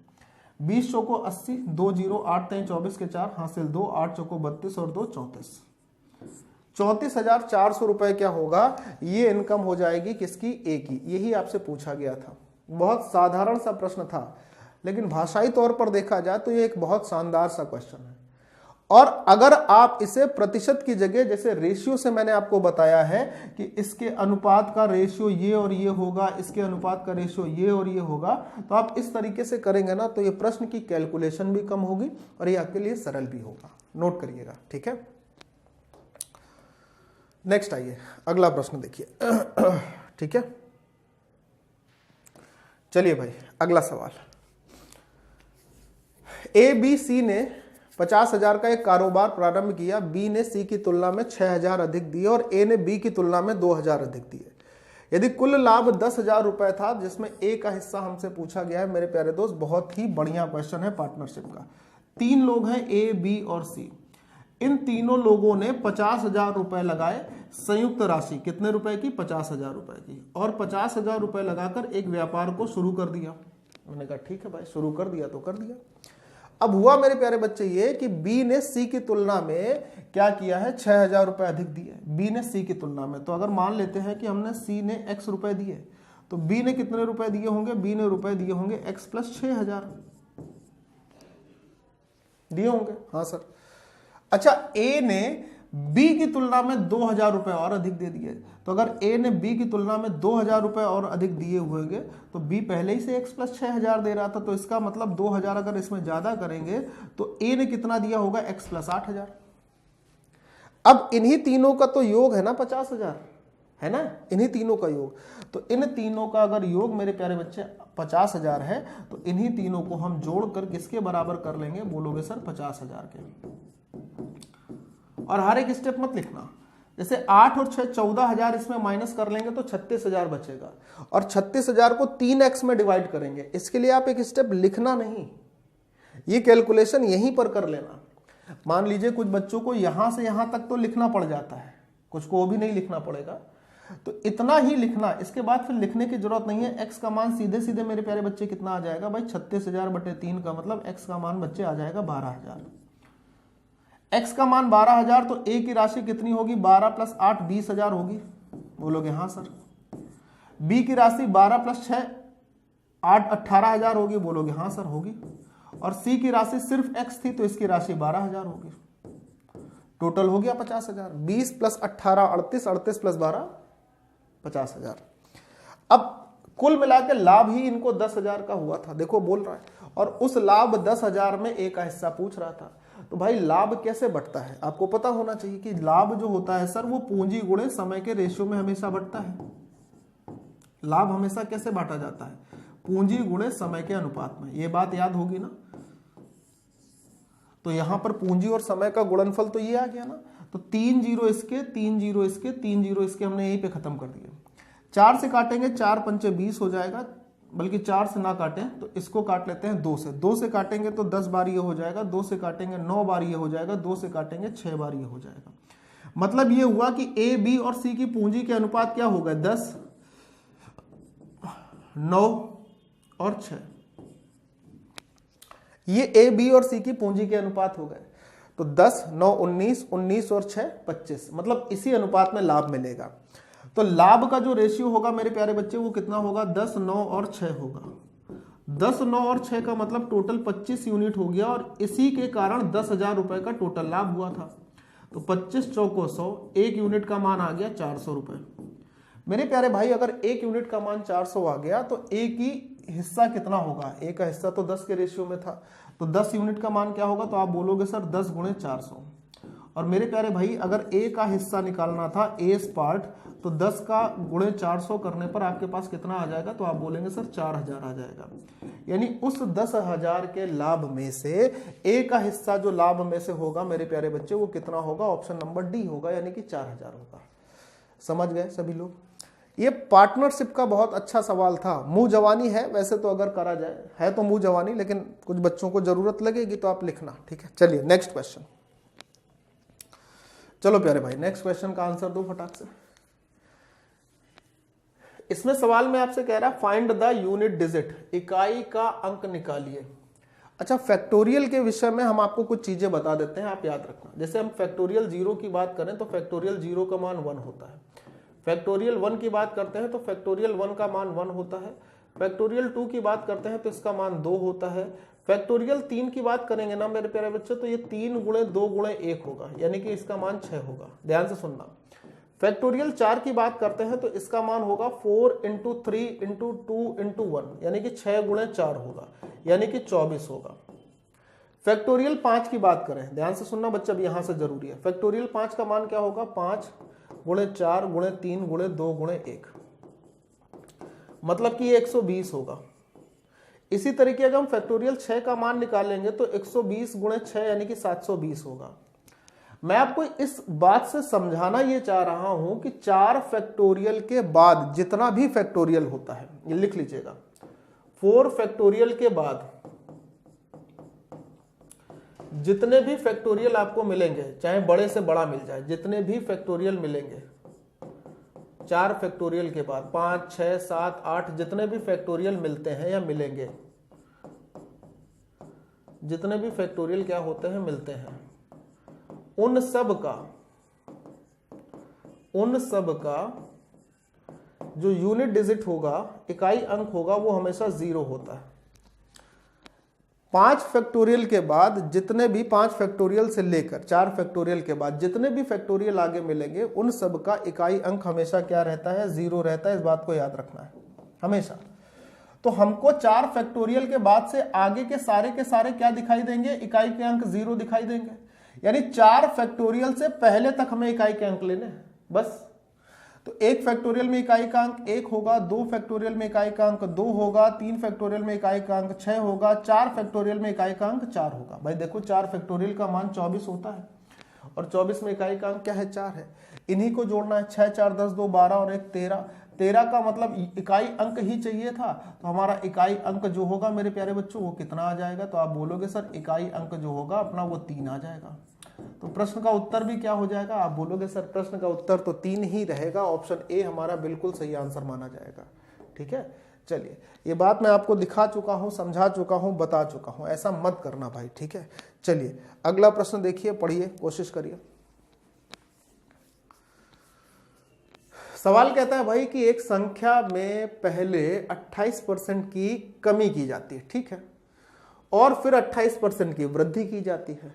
Speaker 1: 20 चौको 80, 2 0, 8 3 24 के 4 हासिल 2, 8 चौको 32 और 2 34। 34,400 रुपए क्या होगा, ये इनकम हो जाएगी किसकी, ए की। यही आपसे पूछा गया था। बहुत साधारण सा प्रश्न था, लेकिन भाषाई तौर पर देखा जाए तो ये एक बहुत शानदार सा क्वेश्चन है। और अगर आप इसे प्रतिशत की जगह, जैसे रेशियो से मैंने आपको बताया है कि इसके अनुपात का रेशियो ये और ये होगा, इसके अनुपात का रेशियो ये और ये होगा, तो आप इस तरीके से करेंगे ना तो ये प्रश्न की कैलकुलेशन भी कम होगी और ये आपके लिए सरल भी होगा। नोट करिएगा, ठीक है। नेक्स्ट आइए, अगला प्रश्न देखिए। ठीक है, चलिए भाई अगला सवाल। ए बी सी ने 50,000 का एक कारोबार प्रारंभ किया। बी ने सी की तुलना में 6,000 अधिक दिए और ए ने बी की तुलना में 2,000 अधिक दिए। यदि कुल लाभ 10,000 रुपए था, जिसमें ए का हिस्सा हमसे पूछा गया है। मेरे प्यारे दोस्त, बहुत ही बढ़िया क्वेश्चन है पार्टनरशिप का। 3 लोग हैं, ए बी और सी। इन तीनों लोगों ने 50,000 रुपए लगाए। संयुक्त राशि कितने रुपए की, 50,000 रुपए की। और 50,000 रुपए लगाकर एक व्यापार को शुरू कर दिया। मैंने कहा ठीक है भाई, शुरू कर दिया तो कर दिया। अब हुआ मेरे प्यारे बच्चे ये कि बी ने सी की तुलना में क्या किया है, 6,000 रुपए अधिक दिए बी ने सी की तुलना में। तो अगर मान लेते हैं कि हमने सी ने x रुपए दिए, तो बी ने कितने रुपए दिए होंगे, बी ने रुपए दिए होंगे x प्लस 6,000 दिए होंगे। हाँ सर। अच्छा, ए ने बी की तुलना में 2,000 रुपए और अधिक दे दिए। तो अगर ए ने बी की तुलना में 2,000 रुपए और अधिक दिए होंगे तो बी पहले ही से x प्लस 6,000 दे रहा था, तो इसका मतलब 2,000 अगर इसमें ज्यादा करेंगे तो ए ने कितना दिया होगा, x प्लस 8,000। अब इन्हीं तीनों का तो योग है ना 50,000, है ना, इन्हीं तीनों का योग। तो इन तीनों का अगर योग मेरे प्यारे बच्चे 50,000 है, तो इन्हीं तीनों को हम जोड़कर किसके बराबर कर लेंगे, बोलोगे सर 50,000 के। और हर एक स्टेप मत लिखना। जैसे 8 और 6 14,000 इसमें माइनस कर लेंगे तो 36,000 बचेगा, और 36,000 को 3x में डिवाइड करेंगे। इसके लिए आप एक स्टेप लिखना नहीं, ये कैलकुलेशन यहीं पर कर लेना। मान लीजिए कुछ बच्चों को यहां से यहां तक तो लिखना पड़ जाता है, कुछ को भी नहीं लिखना पड़ेगा, तो इतना ही लिखना। इसके बाद फिर लिखने की जरूरत नहीं है। x का मान सीधे सीधे मेरे प्यारे बच्चे कितना आ जाएगा भाई, 36,000/3 का मतलब x का मान बच्चे आ जाएगा 12,000। x का मान 12,000, तो a की राशि कितनी होगी, 12 प्लस 8 20,000 होगी, बोलोगे हाँ सर। b की राशि 12 प्लस 6 8 18,000 होगी, बोलोगे हाँ सर होगी। और c की राशि सिर्फ x थी तो इसकी राशि 12,000 होगी। टोटल हो गया 50,000। 20 प्लस 18 38, 38 प्लस 12 50,000। अब कुल मिलाकर लाभ ही इनको 10,000 का हुआ था, देखो बोल रहा है, और उस लाभ 10,000 में ए का हिस्सा पूछ रहा था। तो भाई लाभ कैसे बढ़ता है, आपको पता होना चाहिए कि लाभ जो होता है सर वो पूंजी गुणे समय के रेशियो में हमेशा बढ़ता है। लाभ हमेशा कैसे बांटा जाता है, पूंजी गुणे समय के अनुपात में। ये बात याद होगी ना। तो यहां पर पूंजी और समय का गुणनफल तो ये आ गया ना। तो 3 0 इसके, 3 0 इसके, 3 0 इसके, हमने यहीं पे खत्म कर दिया। 4 से काटेंगे, 4 पंचे 20 हो जाएगा, बल्कि 4 से ना काटें तो इसको काट लेते हैं 2 से। 2 से काटेंगे तो 10 बार ये हो जाएगा, 2 से काटेंगे 9 बार ये हो जाएगा, 2 से काटेंगे 6 बार ये हो जाएगा। मतलब ये हुआ कि ए बी और सी की पूंजी के अनुपात क्या हो गए, 10 9 और 6। ये ए बी और सी की पूंजी के अनुपात हो गए। तो 10 9 19, 19 और 6 25, मतलब इसी अनुपात में लाभ मिलेगा। तो लाभ का जो रेशियो होगा मेरे प्यारे बच्चे वो कितना होगा, 10 9 और 6 होगा। 10 9 और 6 का मतलब टोटल 25 यूनिट हो गया, और इसी के कारण 10,000 रुपए का टोटल लाभ हुआ था। तो 25 चौको 100, 1 यूनिट का मान आ गया 400 रुपए। मेरे प्यारे भाई, अगर 1 यूनिट का मान 400 आ गया तो ए की हिस्सा कितना होगा, ए का हिस्सा तो 10 के रेशियो में था, तो 10 यूनिट का मान क्या होगा, तो आप बोलोगे सर 10 गुणे 400। और मेरे प्यारे भाई, अगर ए का हिस्सा निकालना था, एस पार्ट, तो 10 का गुणे 400 करने पर आपके पास कितना आ जाएगा, तो आप बोलेंगे सर 4,000 आ जाएगा। यानी उस 10,000 के लाभ में से ए का हिस्सा जो लाभ में से होगा मेरे प्यारे बच्चे वो कितना होगा, ऑप्शन नंबर डी होगा, यानी कि 4,000 होगा। समझ गए सभी लोग। ये पार्टनरशिप का बहुत अच्छा सवाल था। मुंह जवानी है वैसे तो, अगर करा जाए है तो मुंह जवानी, लेकिन कुछ बच्चों को जरूरत लगेगी तो आप लिखना, ठीक है। चलिए नेक्स्ट क्वेश्चन। चलो प्यारे भाई नेक्स्ट क्वेश्चन का आंसर दो फटाक से। इसमें सवाल में आपसे कह रहा है फाइंड द यूनिट डिजिट, इकाई का अंक निकालिए। अच्छा, फैक्टोरियल के विषय में हम आपको कुछ चीजें बता देते हैं, आप याद रखना। जैसे हम फैक्टोरियल 0 की बात करें तो फैक्टोरियल 0 का मान 1 होता है। फैक्टोरियल 1 की बात करते हैं तो फैक्टोरियल 1 का मान 1 होता है। फैक्टोरियल 2 की बात करते हैं तो इसका मान 2 होता है। फैक्टोरियल 3 की बात करेंगे ना मेरे प्यारे बच्चों, तो ये 3 गुणे 2 गुणे 1 होगा, यानी कि इसका मान 6 होगा। ध्यान से सुनना। फैक्टोरियल 4 की बात करते हैं तो इसका मान होगा 4 × 3 × 2 × 1, यानी कि 6 गुणे 4 होगा, यानी कि 24 होगा। फैक्टोरियल 5 की बात करें, ध्यान से सुनना बच्चा, अब यहां से जरूरी है। फैक्टोरियल 5 का मान क्या होगा, 5 गुणे 4 गुणे 3 गुणे 2 गुणे 1, मतलब कि ये 120 होगा। इसी तरीके अगर हम फैक्टोरियल 6 का मान निकालेंगे तो 120 गुणे 6 यानी कि 720 होगा। मैं आपको इस बात से समझाना ये चाह रहा हूं कि 4 फैक्टोरियल के बाद जितना भी फैक्टोरियल होता है, ये लिख लीजिएगा, 4 फैक्टोरियल के बाद जितने भी फैक्टोरियल आपको मिलेंगे, चाहे बड़े से बड़ा मिल जाए, जितने भी फैक्टोरियल मिलेंगे 4 फैक्टोरियल के बाद, 5 6 7 8 जितने भी फैक्टोरियल मिलते हैं या मिलेंगे, जितने भी फैक्टोरियल क्या होते हैं, मिलते हैं, उन सब का जो यूनिट डिजिट होगा, इकाई अंक होगा, वो हमेशा 0 होता है। 5 फैक्टोरियल के बाद जितने भी 5 फैक्टोरियल से लेकर 4 फैक्टोरियल के बाद जितने भी फैक्टोरियल आगे मिलेंगे, उन सब का इकाई अंक हमेशा क्या रहता है, 0 रहता है। इस बात को याद रखना है हमेशा। तो हमको 4 फैक्टोरियल के बाद से आगे के सारे क्या दिखाई देंगे, इकाई के अंक 0 दिखाई देंगे। यानी 4 फैक्टोरियल से पहले तक हमें इकाई के अंक लेने हैं बस। तो 1 फैक्टोरियल में इकाई का अंक 1 होगा, 2 फैक्टोरियल में इकाई का अंक 2 होगा, 3 फैक्टोरियल में इकाई का अंक 6 होगा, 4 फैक्टोरियल में इकाई का अंक 4 होगा। भाई देखो 4 फैक्टोरियल का मान 24 होता है और 24 में इकाई का अंक क्या है, 4 है। इन्हीं को जोड़ना है, 6 4 10 2 12 और 1 13। 13 का मतलब इकाई अंक ही चाहिए था, तो हमारा इकाई अंक जो होगा मेरे प्यारे बच्चों वो कितना आ जाएगा, तो आप बोलोगे सर इकाई अंक जो होगा अपना वो 3 आ जाएगा। तो प्रश्न का उत्तर भी क्या हो जाएगा, आप बोलोगे सर प्रश्न का उत्तर तो 3 ही रहेगा, ऑप्शन ए हमारा बिल्कुल सही आंसर माना जाएगा। ठीक है, चलिए ये बात मैं आपको दिखा चुका हूं, समझा चुका हूं, बता चुका हूं, ऐसा मत करना भाई। ठीक है, चलिए अगला प्रश्न देखिए, पढ़िए, कोशिश करिए। सवाल कहता है भाई कि एक संख्या में पहले 28% की कमी की जाती है, ठीक है, और फिर 28% की वृद्धि की जाती है।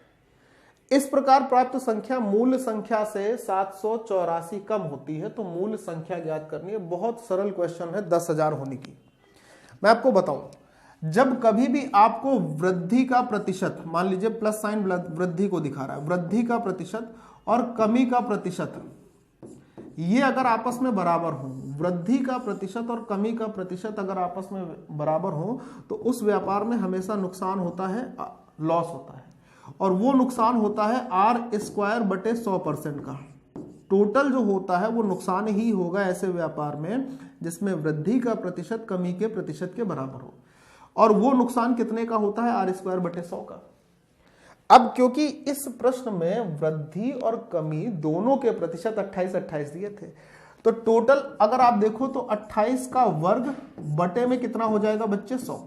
Speaker 1: इस प्रकार प्राप्त संख्या मूल संख्या से 784 कम होती है, तो मूल संख्या ज्ञात करनी है। बहुत सरल क्वेश्चन है, 10,000 होने की। मैं आपको बताऊं, जब कभी भी आपको वृद्धि का प्रतिशत, मान लीजिए प्लस साइन वृद्धि को दिखा रहा है, वृद्धि का प्रतिशत और कमी का प्रतिशत ये अगर आपस में बराबर हो, वृद्धि का प्रतिशत और कमी का प्रतिशत अगर आपस में बराबर हो, तो उस व्यापार में हमेशा नुकसान होता है, लॉस होता है, और वो नुकसान होता है R²/100% का। टोटल जो होता है वो नुकसान ही होगा ऐसे व्यापार में जिसमें वृद्धि का प्रतिशत कमी के प्रतिशत के बराबर हो, और वो नुकसान कितने का होता है, R²/100 का। अब क्योंकि इस प्रश्न में वृद्धि और कमी दोनों के प्रतिशत 28 दिए थे, तो टोटल अगर आप देखो तो 28 का वर्ग बटे में कितना हो जाएगा बच्चे, 100।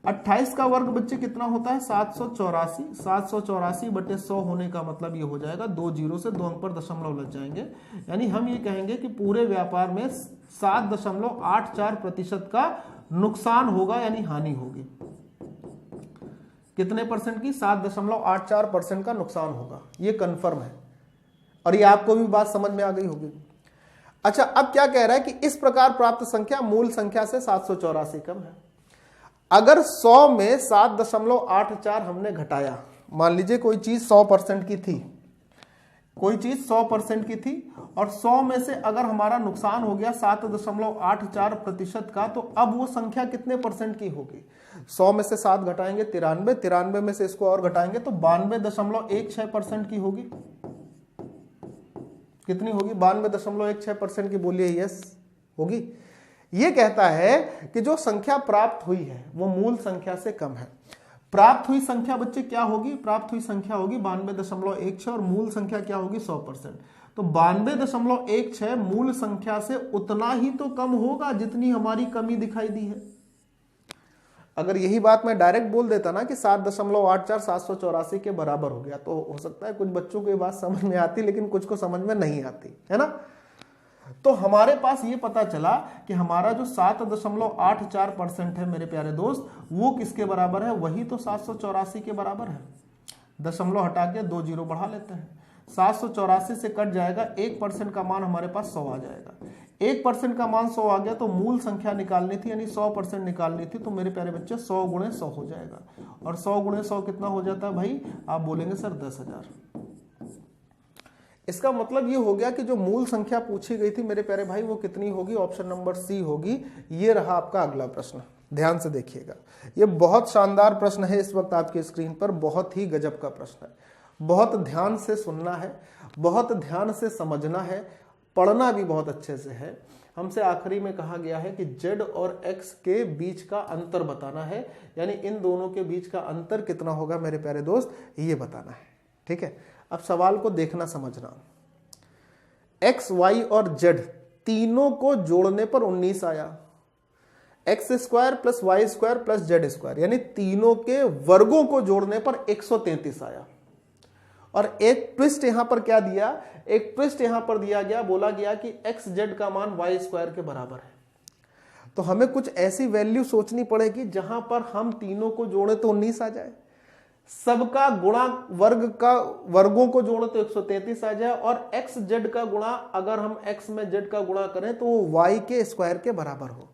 Speaker 1: 28 का वर्ग बच्चे कितना होता है, 784। 784 बटे 100 होने का मतलब ये हो जाएगा, 2 जीरो से 2 अंक पर दशमलव लग जाएंगे, यानी हम ये कहेंगे कि पूरे व्यापार में 7.84% का नुकसान होगा, यानी हानि होगी। कितने परसेंट की, 7.84% का नुकसान होगा, ये कंफर्म है, और ये आपको भी बात समझ में आ गई होगी। अच्छा, अब क्या कह रहा है कि इस प्रकार प्राप्त संख्या मूल संख्या से 784 कम है। अगर 100 में 7.84 हमने घटाया, मान लीजिए कोई चीज 100% की थी, कोई चीज 100% की थी, और 100 में से अगर हमारा नुकसान हो गया 7.84% का, तो अब वो संख्या कितने परसेंट की होगी, 100 में से 7 घटाएंगे 93, 93 में से इसको और घटाएंगे तो 92.16% की होगी। कितनी होगी, 92.16% की, बोलिए यस होगी। ये कहता है कि जो संख्या प्राप्त हुई है वो मूल संख्या से कम है। प्राप्त हुई संख्या बच्चे क्या होगी? प्राप्त हुई संख्या होगी 92.16 और मूल संख्या क्या होगी? 100%। तो 92.16 मूल संख्या से उतना ही तो कम होगा जितनी हमारी कमी दिखाई दी है। अगर यही बात मैं डायरेक्ट बोल देता ना कि 7.84 784 के बराबर हो गया, तो हो सकता है कुछ बच्चों को ये बात समझ में आती, लेकिन कुछ को समझ में नहीं आती, है ना। तो हमारे पास ये पता चला कि हमारा जो 7.84% है मेरे प्यारे दोस्त, वो किसके बराबर है? वही तो 784 के बराबर है। दशमलव हटा के 2 जीरो बढ़ा लेते हैं, 784 से कट जाएगा, 1% का मान हमारे पास 100 आ जाएगा। 1% का मान 100 आ गया तो मूल संख्या निकालनी थी, यानी 100% निकालनी थी। तो मेरे प्यारे बच्चे 100 गुणे 100 हो जाएगा। और 100 गुणे 100 कितना हो जाता है भाई? आप बोलेंगे सर 10,000। इसका मतलब ये हो गया कि जो मूल संख्या पूछी गई थी मेरे प्यारे भाई वो कितनी होगी? ऑप्शन नंबर सी होगी। ये रहा आपका अगला प्रश्न, ध्यान से देखिएगा। ये बहुत शानदार प्रश्न है इस वक्त आपकी स्क्रीन पर, बहुत ही गजब का प्रश्न है। बहुत ध्यान से सुनना है, बहुत ध्यान से समझना है, पढ़ना भी बहुत अच्छे से है। हमसे आखिरी में कहा गया है कि z और x के बीच का अंतर बताना है, यानी इन दोनों के बीच का अंतर कितना होगा मेरे प्यारे दोस्त, ये बताना है। ठीक है, अब सवाल को देखना समझना। x, y और z तीनों को जोड़ने पर 19 आया। x² plus y² plus z², यानी तीनों के वर्गों को जोड़ने पर 133 आया। और एक ट्विस्ट यहां पर क्या दिया? एक ट्विस्ट यहां पर दिया गया, बोला गया कि xz का मान y² के बराबर है। तो हमें कुछ ऐसी वैल्यू सोचनी पड़ेगी जहां पर हम तीनों को जोड़े तो 19 आ जाए, सबका गुणा वर्गों को जोड़े तो 133 आ जाए, और xz का गुणा अगर हम x में z का गुणा करें तो वो y के स्क्वायर के बराबर हो।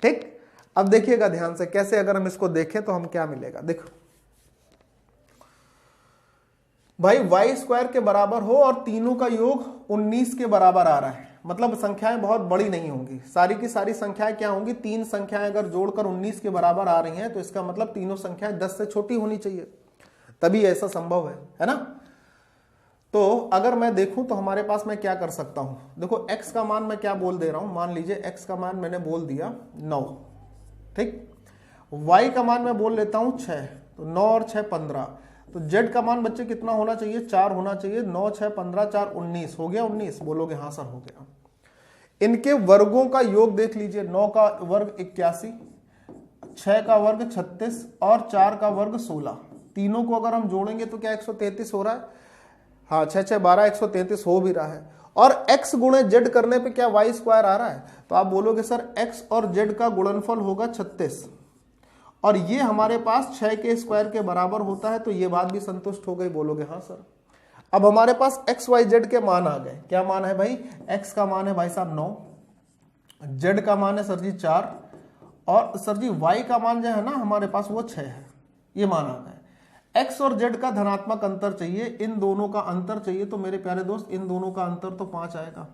Speaker 1: ठीक, अब देखिएगा ध्यान से कैसे, अगर हम इसको देखें तो हम क्या मिलेगा। देखो भाई, y² के बराबर हो और तीनों का योग 19 के बराबर आ रहा है, मतलब संख्याएं बहुत बड़ी नहीं होंगी। सारी की सारी संख्याएं क्या होंगी? 3 संख्याएं अगर जोड़कर 19 के बराबर आ रही हैं तो इसका मतलब तीनों संख्याएं 10 से छोटी होनी चाहिए, तभी ऐसा संभव है ना। तो अगर मैं देखूं तो हमारे पास मैं क्या कर सकता हूं? देखो x का मान मैं क्या बोल दे रहा हूं, मान लीजिए x का मान मैंने बोल दिया 9। ठीक, y का मान मैं बोल लेता हूं 6, तो 9 और 6 15। तो z का मान बच्चे कितना होना चाहिए? 4 होना चाहिए। 9 6 15 4 19 हो गया। 19 बोलोगे? हाँ सर हो गया। इनके वर्गों का योग देख लीजिए, 9 का वर्ग 81, 6 का वर्ग 36 और 4 का वर्ग 16। तीनों को अगर हम जोड़ेंगे तो क्या 133 हो रहा है? हाँ, 6 6 12 133 हो भी रहा है। और x गुणे z करने पे क्या y² आ रहा है? तो आप बोलोगे सर x और z का गुणनफल होगा 36, और ये हमारे पास 6 के स्क्वायर के बराबर होता है, तो ये बात भी संतुष्ट हो गई। बोलोगे हाँ सर। अब हमारे पास x y z के मान आ गए। क्या मान है भाई? x का मान है भाई साहब 9, z का मान है सर जी 4, और सर जी y का मान जो है ना हमारे पास वो 6 है। ये मान आ गए। x और z का धनात्मक अंतर चाहिए, इन दोनों का अंतर चाहिए, तो मेरे प्यारे दोस्त इन दोनों का अंतर तो 5 आएगा।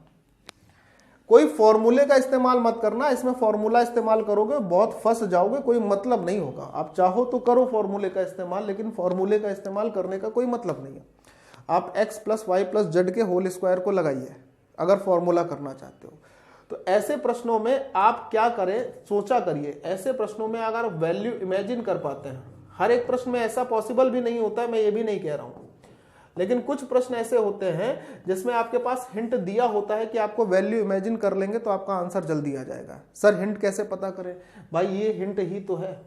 Speaker 1: कोई फॉर्मूले का इस्तेमाल मत करना, इसमें फॉर्मूला इस्तेमाल करोगे बहुत फंस जाओगे, कोई मतलब नहीं होगा। आप चाहो तो करो फॉर्मूले का इस्तेमाल, लेकिन फॉर्मूले का इस्तेमाल करने का कोई मतलब नहीं है। आप x plus Y plus Z के होल स्क्वायर को लगाइए अगर फॉर्मूला करना चाहते हो। तो ऐसे प्रश्नों में आप क्या करें, सोचा करिए। ऐसे प्रश्नों में अगर वैल्यू इमेजिन कर पाते हैं, हर एक प्रश्न में ऐसा पॉसिबल भी नहीं होता है, मैं ये भी नहीं कह रहा हूं, लेकिन कुछ प्रश्न ऐसे होते हैं जिसमें आपके पास हिंट दिया होता है कि आपको वैल्यू इमेजिन कर लेंगे तो आपका आंसर जल्दी आ जाएगा। सर हिंट कैसे पता करें? भाई ये हिंट ही तो है,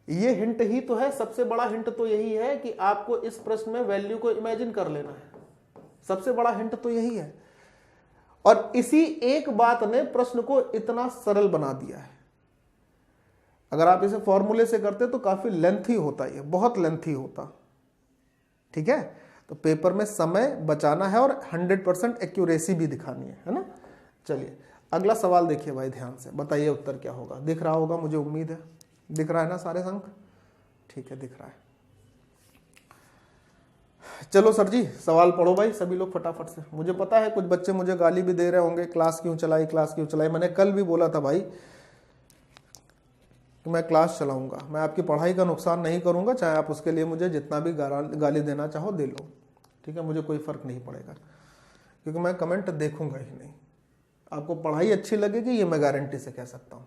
Speaker 1: ये हिंट ही तो है। सबसे बड़ा हिंट तो यही है कि आपको इस प्रश्न में वैल्यू को इमेजिन कर लेना है। सबसे बड़ा हिंट तो यही है, और इसी एक बात ने प्रश्न को इतना सरल बना दिया है। अगर आप इसे फॉर्मूले से करते तो काफी लेंथी होता, ये बहुत लेंथी होता। ठीक है, तो पेपर में समय बचाना है और 100% एक्यूरेसी भी दिखानी है ना। चलिए अगला सवाल देखिए भाई ध्यान से, बताइए उत्तर क्या होगा। दिख रहा होगा मुझे उम्मीद है, दिख रहा है ना सारे अंक? ठीक है, दिख रहा है। चलो सर जी सवाल पढ़ो भाई सभी लोग फटाफट से। मुझे पता है कुछ बच्चे मुझे गाली भी दे रहे होंगे, क्लास क्यों चलाई, क्लास क्यों चलाई। मैंने कल भी बोला था भाई कि मैं क्लास चलाऊंगा, मैं आपकी पढ़ाई का नुकसान नहीं करूंगा, चाहे आप उसके लिए मुझे जितना भी गाली देना चाहो दे लो। ठीक है, मुझे कोई फर्क नहीं पड़ेगा, क्योंकि मैं कमेंट देखूंगा ही नहीं। आपको पढ़ाई अच्छी लगेगी, ये मैं गारंटी से कह सकता हूं।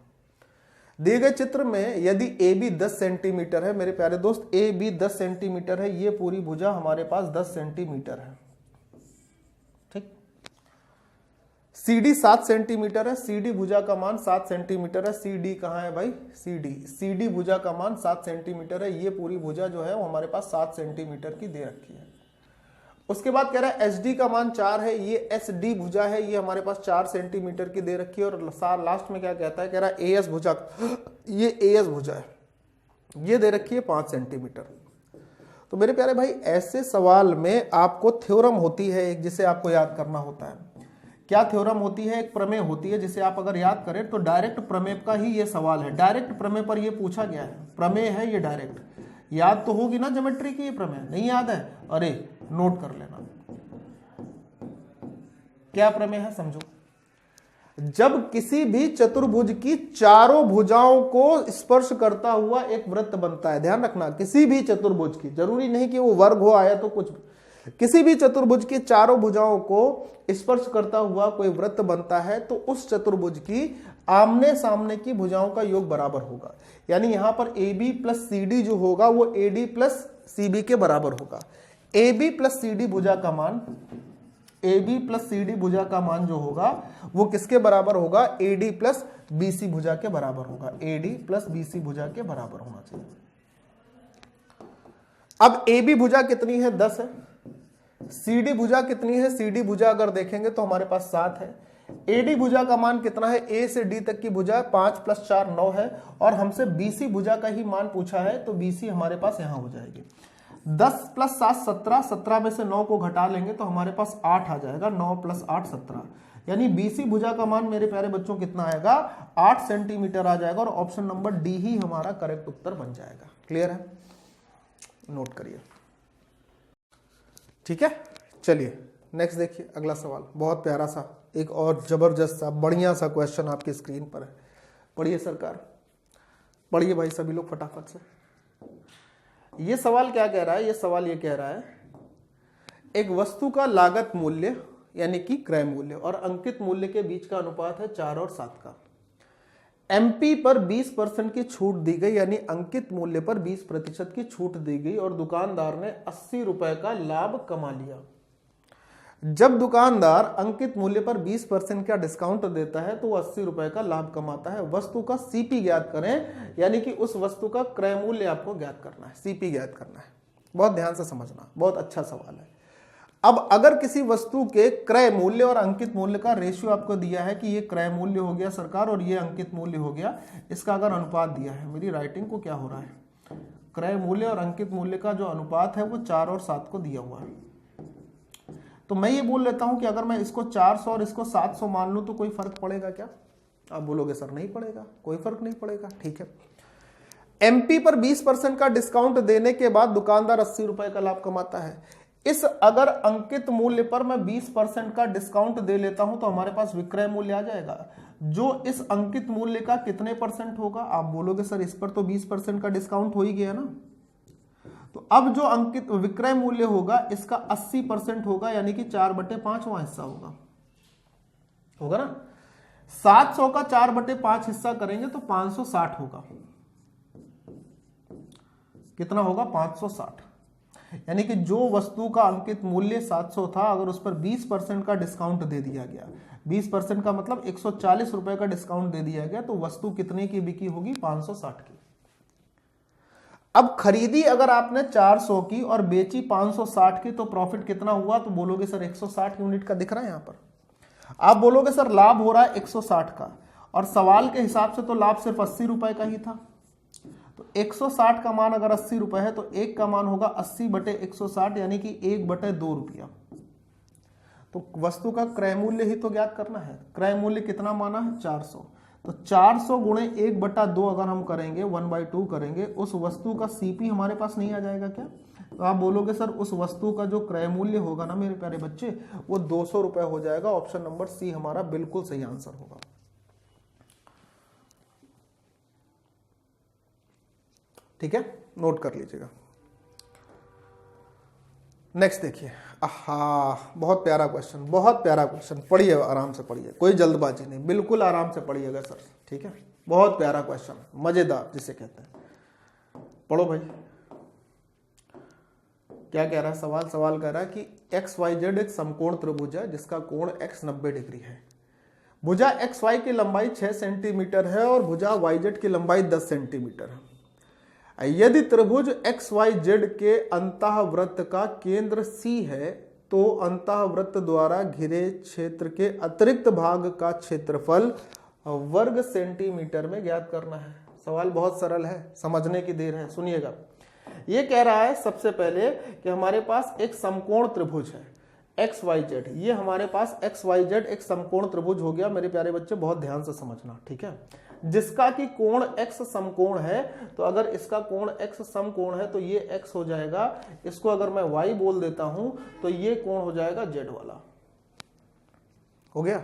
Speaker 1: दिए गए चित्र में यदि ए बी 10 सेंटीमीटर है मेरे प्यारे दोस्त, ए बी 10 सेंटीमीटर है, ये पूरी भुजा हमारे पास 10 सेंटीमीटर है, ठीक। सी डी 7 सेंटीमीटर है, सी डी भुजा का मान 7 सेंटीमीटर है। सी डी कहां है भाई, सी डी भुजा का मान 7 सेंटीमीटर है। ये पूरी भुजा जो है वो हमारे पास 7 सेंटीमीटर की दे रखी है। उसके बाद कह रहा है एच डी का मान 4 है, ये एस डी भुजा है, ये हमारे पास 4 सेंटीमीटर की दे रखी है। और लास्ट में क्या कहता है, कह रहा है ए एस भुजा, ये ए एस भुजा है, ये दे रखी है 5 सेंटीमीटर। तो मेरे प्यारे भाई ऐसे सवाल में आपको थ्योरम होती है एक, जिसे आपको याद करना होता है। क्या थ्योरम होती है, एक प्रमेय होती है, जिसे आप अगर याद करें तो डायरेक्ट प्रमेय का ही ये सवाल है। डायरेक्ट प्रमेय पर ये पूछा गया है, प्रमेय है ये डायरेक्ट। याद तो होगी ना ज्योमेट्री की ये प्रमेय, नहीं याद है, अरे नोट कर लेना। क्या प्रमेय है समझो। जब किसी भी चतुर्भुज की चारों भुजाओं को स्पर्श करता हुआ एक वृत्त बनता है, ध्यान रखना, किसी भी चतुर्भुज की, जरूरी नहीं कि वो वर्ग हो आया तो कुछ, किसी भी चतुर्भुज की चारों भुजाओं को स्पर्श करता हुआ कोई वृत्त बनता है तो उस चतुर्भुज की आमने सामने की भुजाओं का योग बराबर होगा। यानी यहां पर A B plus C D जो होगा वो A D plus C B के बराबर होगा। A B plus C D भुजा का मान, A B plus C D भुजा का मान जो होगा वो किसके बराबर होगा, A D plus B C भुजा के बराबर होगा। A D plus B C भुजा के बराबर होना चाहिए। अब ए बी भुजा कितनी है, 10 है। सी डी भुजा कितनी है, सी डी भुजा अगर देखेंगे तो हमारे पास 7 है। ए डी भुजा का मान कितना है, ए से डी तक की भुजा 5 + 4 9 है। और हमसे बी सी भुजा का ही मान पूछा है तो बी सी हमारे पास यहां हो जाएगी। 10 + 7 17, 17 में से 9 को घटा लेंगे तो हमारे पास 8 आ जाएगा। 9 + 8 17, यानी बीसी भुजा का मान मेरे प्यारे बच्चों कितना आएगा, 8 सेंटीमीटर आ जाएगा। और ऑप्शन नंबर डी ही हमारा करेक्ट उत्तर बन जाएगा। क्लियर है, नोट करिए, ठीक है। चलिए नेक्स्ट देखिए, अगला सवाल बहुत प्यारा सा, एक और जबरदस्त सा बढ़िया सा क्वेश्चन आपकी स्क्रीन पर है। पढ़िए सरकार, पढ़िए भाई सभी लोग फटाफट से। ये सवाल क्या कह रहा है, ये सवाल ये कह रहा है एक वस्तु का लागत मूल्य यानी कि क्रय मूल्य और अंकित मूल्य के बीच का अनुपात है 4 और 7 का। एमपी पर 20% की छूट दी गई, यानी अंकित मूल्य पर 20% की छूट दी गई और दुकानदार ने 80 रुपए का लाभ कमा लिया। जब दुकानदार अंकित मूल्य पर 20% का डिस्काउंट देता है तो वो 80 रुपए का लाभ कमाता है। वस्तु का सीपी ज्ञात करें, यानी कि उस वस्तु का क्रय मूल्य आपको ज्ञात करना है, सीपी ज्ञात करना है। बहुत ध्यान से समझना, बहुत अच्छा सवाल है। अब अगर किसी वस्तु के क्रय मूल्य और अंकित मूल्य का रेशियो आपको दिया है कि ये क्रय मूल्य हो गया सरकार और ये अंकित मूल्य हो गया, इसका अगर अनुपात दिया है, मेरी राइटिंग को क्या हो रहा है, क्रय मूल्य और अंकित मूल्य का जो अनुपात है वो 4 और 7 को दिया हुआ है। तो मैं ये बोल लेता हूं कि अगर मैं इसको 400 और इसको 700 मान लूं तो कोई फर्क पड़ेगा क्या? आप बोलोगे सर नहीं पड़ेगा, कोई फर्क नहीं पड़ेगा। ठीक है, एमपी पर 20% का डिस्काउंट देने के बाद दुकानदार 80 रुपए का लाभ कमाता है। इस अगर अंकित मूल्य पर मैं 20% का डिस्काउंट दे लेता हूं तो हमारे पास विक्रय मूल्य आ जाएगा, जो इस अंकित मूल्य का कितने परसेंट होगा? आप बोलोगे सर इस पर तो 20% का डिस्काउंट हो ही गया ना। तो अब जो अंकित विक्रय मूल्य होगा इसका 80% होगा, यानी कि 4/5वां हिस्सा होगा ना। 700 का 4/5 हिस्सा करेंगे तो 560 होगा। कितना होगा? 560। यानी कि जो वस्तु का अंकित मूल्य 700 था, अगर उस पर 20% का डिस्काउंट दे दिया गया, 20% का मतलब 140 रुपए का डिस्काउंट दे दिया गया, तो वस्तु कितने की बिकी होगी? 560 की। अब खरीदी अगर आपने 400 की और बेची 560 की, तो प्रॉफिट कितना हुआ? तो बोलोगे सर 160 यूनिट का दिख रहा है यहां पर। आप बोलोगे सर लाभ हो रहा है 160 का, और सवाल के हिसाब से तो लाभ सिर्फ 80 रुपए का ही था। तो 160 का मान अगर 80 रुपए है तो एक का मान होगा 80/160, यानी कि 1/2 रुपया। तो वस्तु का क्रय मूल्य ही तो ज्ञात करना है। क्रय मूल्य कितना माना है? 400। तो 400 गुणे 1/2 अगर हम करेंगे, 1/2 करेंगे, उस वस्तु का सीपी हमारे पास नहीं आ जाएगा क्या? तो आप बोलोगे सर उस वस्तु का जो क्रय मूल्य होगा ना मेरे प्यारे बच्चे, वो 200 रुपए हो जाएगा। ऑप्शन नंबर सी हमारा बिल्कुल सही आंसर होगा। ठीक है, नोट कर लीजिएगा। नेक्स्ट देखिए, आहा बहुत प्यारा क्वेश्चन, बहुत प्यारा क्वेश्चन। पढ़िए, आराम से पढ़िए, कोई जल्दबाजी नहीं, बिल्कुल आराम से पढ़िएगा सर, ठीक है। बहुत प्यारा क्वेश्चन, मजेदार जिसे कहते हैं। पढ़ो भाई, क्या कह रहा है सवाल? सवाल कह रहा है कि एक्स वाई जेड एक समकोण त्रिभुज है जिसका कोण x 90 डिग्री है। भुजा एक्स वाई की लंबाई 6 सेंटीमीटर है और भुजा वाई जेड की लंबाई 10 सेंटीमीटर है। यदि त्रिभुज एक्स वाई जेड के अंतःवृत्त का केंद्र C है तो अंतःवृत्त द्वारा घिरे क्षेत्र के अतिरिक्त भाग का क्षेत्रफल वर्ग सेंटीमीटर में ज्ञात करना है। सवाल बहुत सरल है, समझने की देर है, सुनिएगा। ये कह रहा है सबसे पहले कि हमारे पास एक समकोण त्रिभुज है एक्स वाई जेड। ये हमारे पास एक्स वाई जेड एक समकोण त्रिभुज हो गया मेरे प्यारे बच्चे, बहुत ध्यान से समझना, ठीक है। जिसका कि कोण x समकोण है, तो अगर इसका कोण x समकोण है तो ये x हो जाएगा। इसको अगर मैं y बोल देता हूं तो ये कोण हो जाएगा z वाला। हो गया।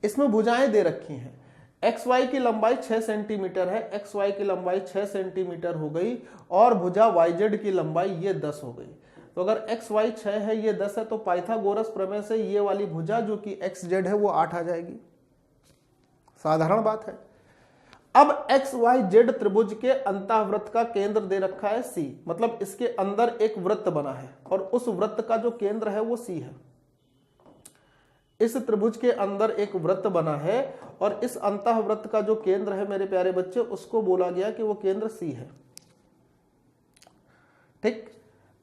Speaker 1: इसमें भुजाएं दे रखी हैं। एक्स वाई की लंबाई 6 सेंटीमीटर है, एक्स वाई की लंबाई 6 सेंटीमीटर हो गई और भुजा वाई जेड की लंबाई ये 10 हो गई। तो अगर एक्स वाई 6 है, ये 10 है, तो पाइथागोरस प्रमेय से ये वाली भुजा जो कि एक्स जेड है वो 8 आ जाएगी। साधारण बात है। अब एक्स वाई जेड त्रिभुज के अंतःवृत्त का केंद्र दे रखा है C, मतलब इसके अंदर एक वृत्त बना है और उस वृत्त का जो केंद्र है वो C है। इस त्रिभुज के अंदर एक वृत्त बना है और इस अंतःवृत्त का जो केंद्र है मेरे प्यारे बच्चे, उसको बोला गया कि वो केंद्र C है, ठीक।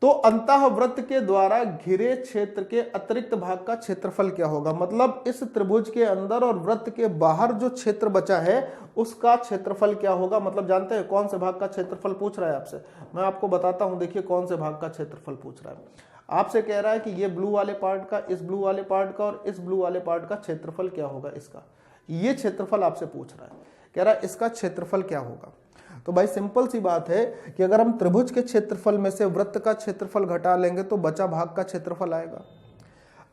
Speaker 1: तो अंतःवृत्त के द्वारा घिरे क्षेत्र के अतिरिक्त भाग का क्षेत्रफल क्या होगा? मतलब इस त्रिभुज के अंदर और वृत्त के बाहर जो क्षेत्र बचा है उसका क्षेत्रफल क्या होगा? मतलब जानते हैं कौन से भाग का क्षेत्रफल पूछ रहा है आपसे? मैं आपको बताता हूं, देखिए कौन से भाग का क्षेत्रफल पूछ रहा है। आपसे कह रहा है कि ये ब्लू वाले पार्ट का, इस ब्लू वाले पार्ट का और इस ब्लू वाले पार्ट का क्षेत्रफल क्या होगा इसका। ये क्षेत्रफल आपसे पूछ रहा है, कह रहा है इसका क्षेत्रफल क्या होगा। तो भाई सिंपल सी बात है कि अगर हम त्रिभुज के क्षेत्रफल में से वृत्त का क्षेत्रफल घटा लेंगे तो बचा भाग का क्षेत्रफल आएगा।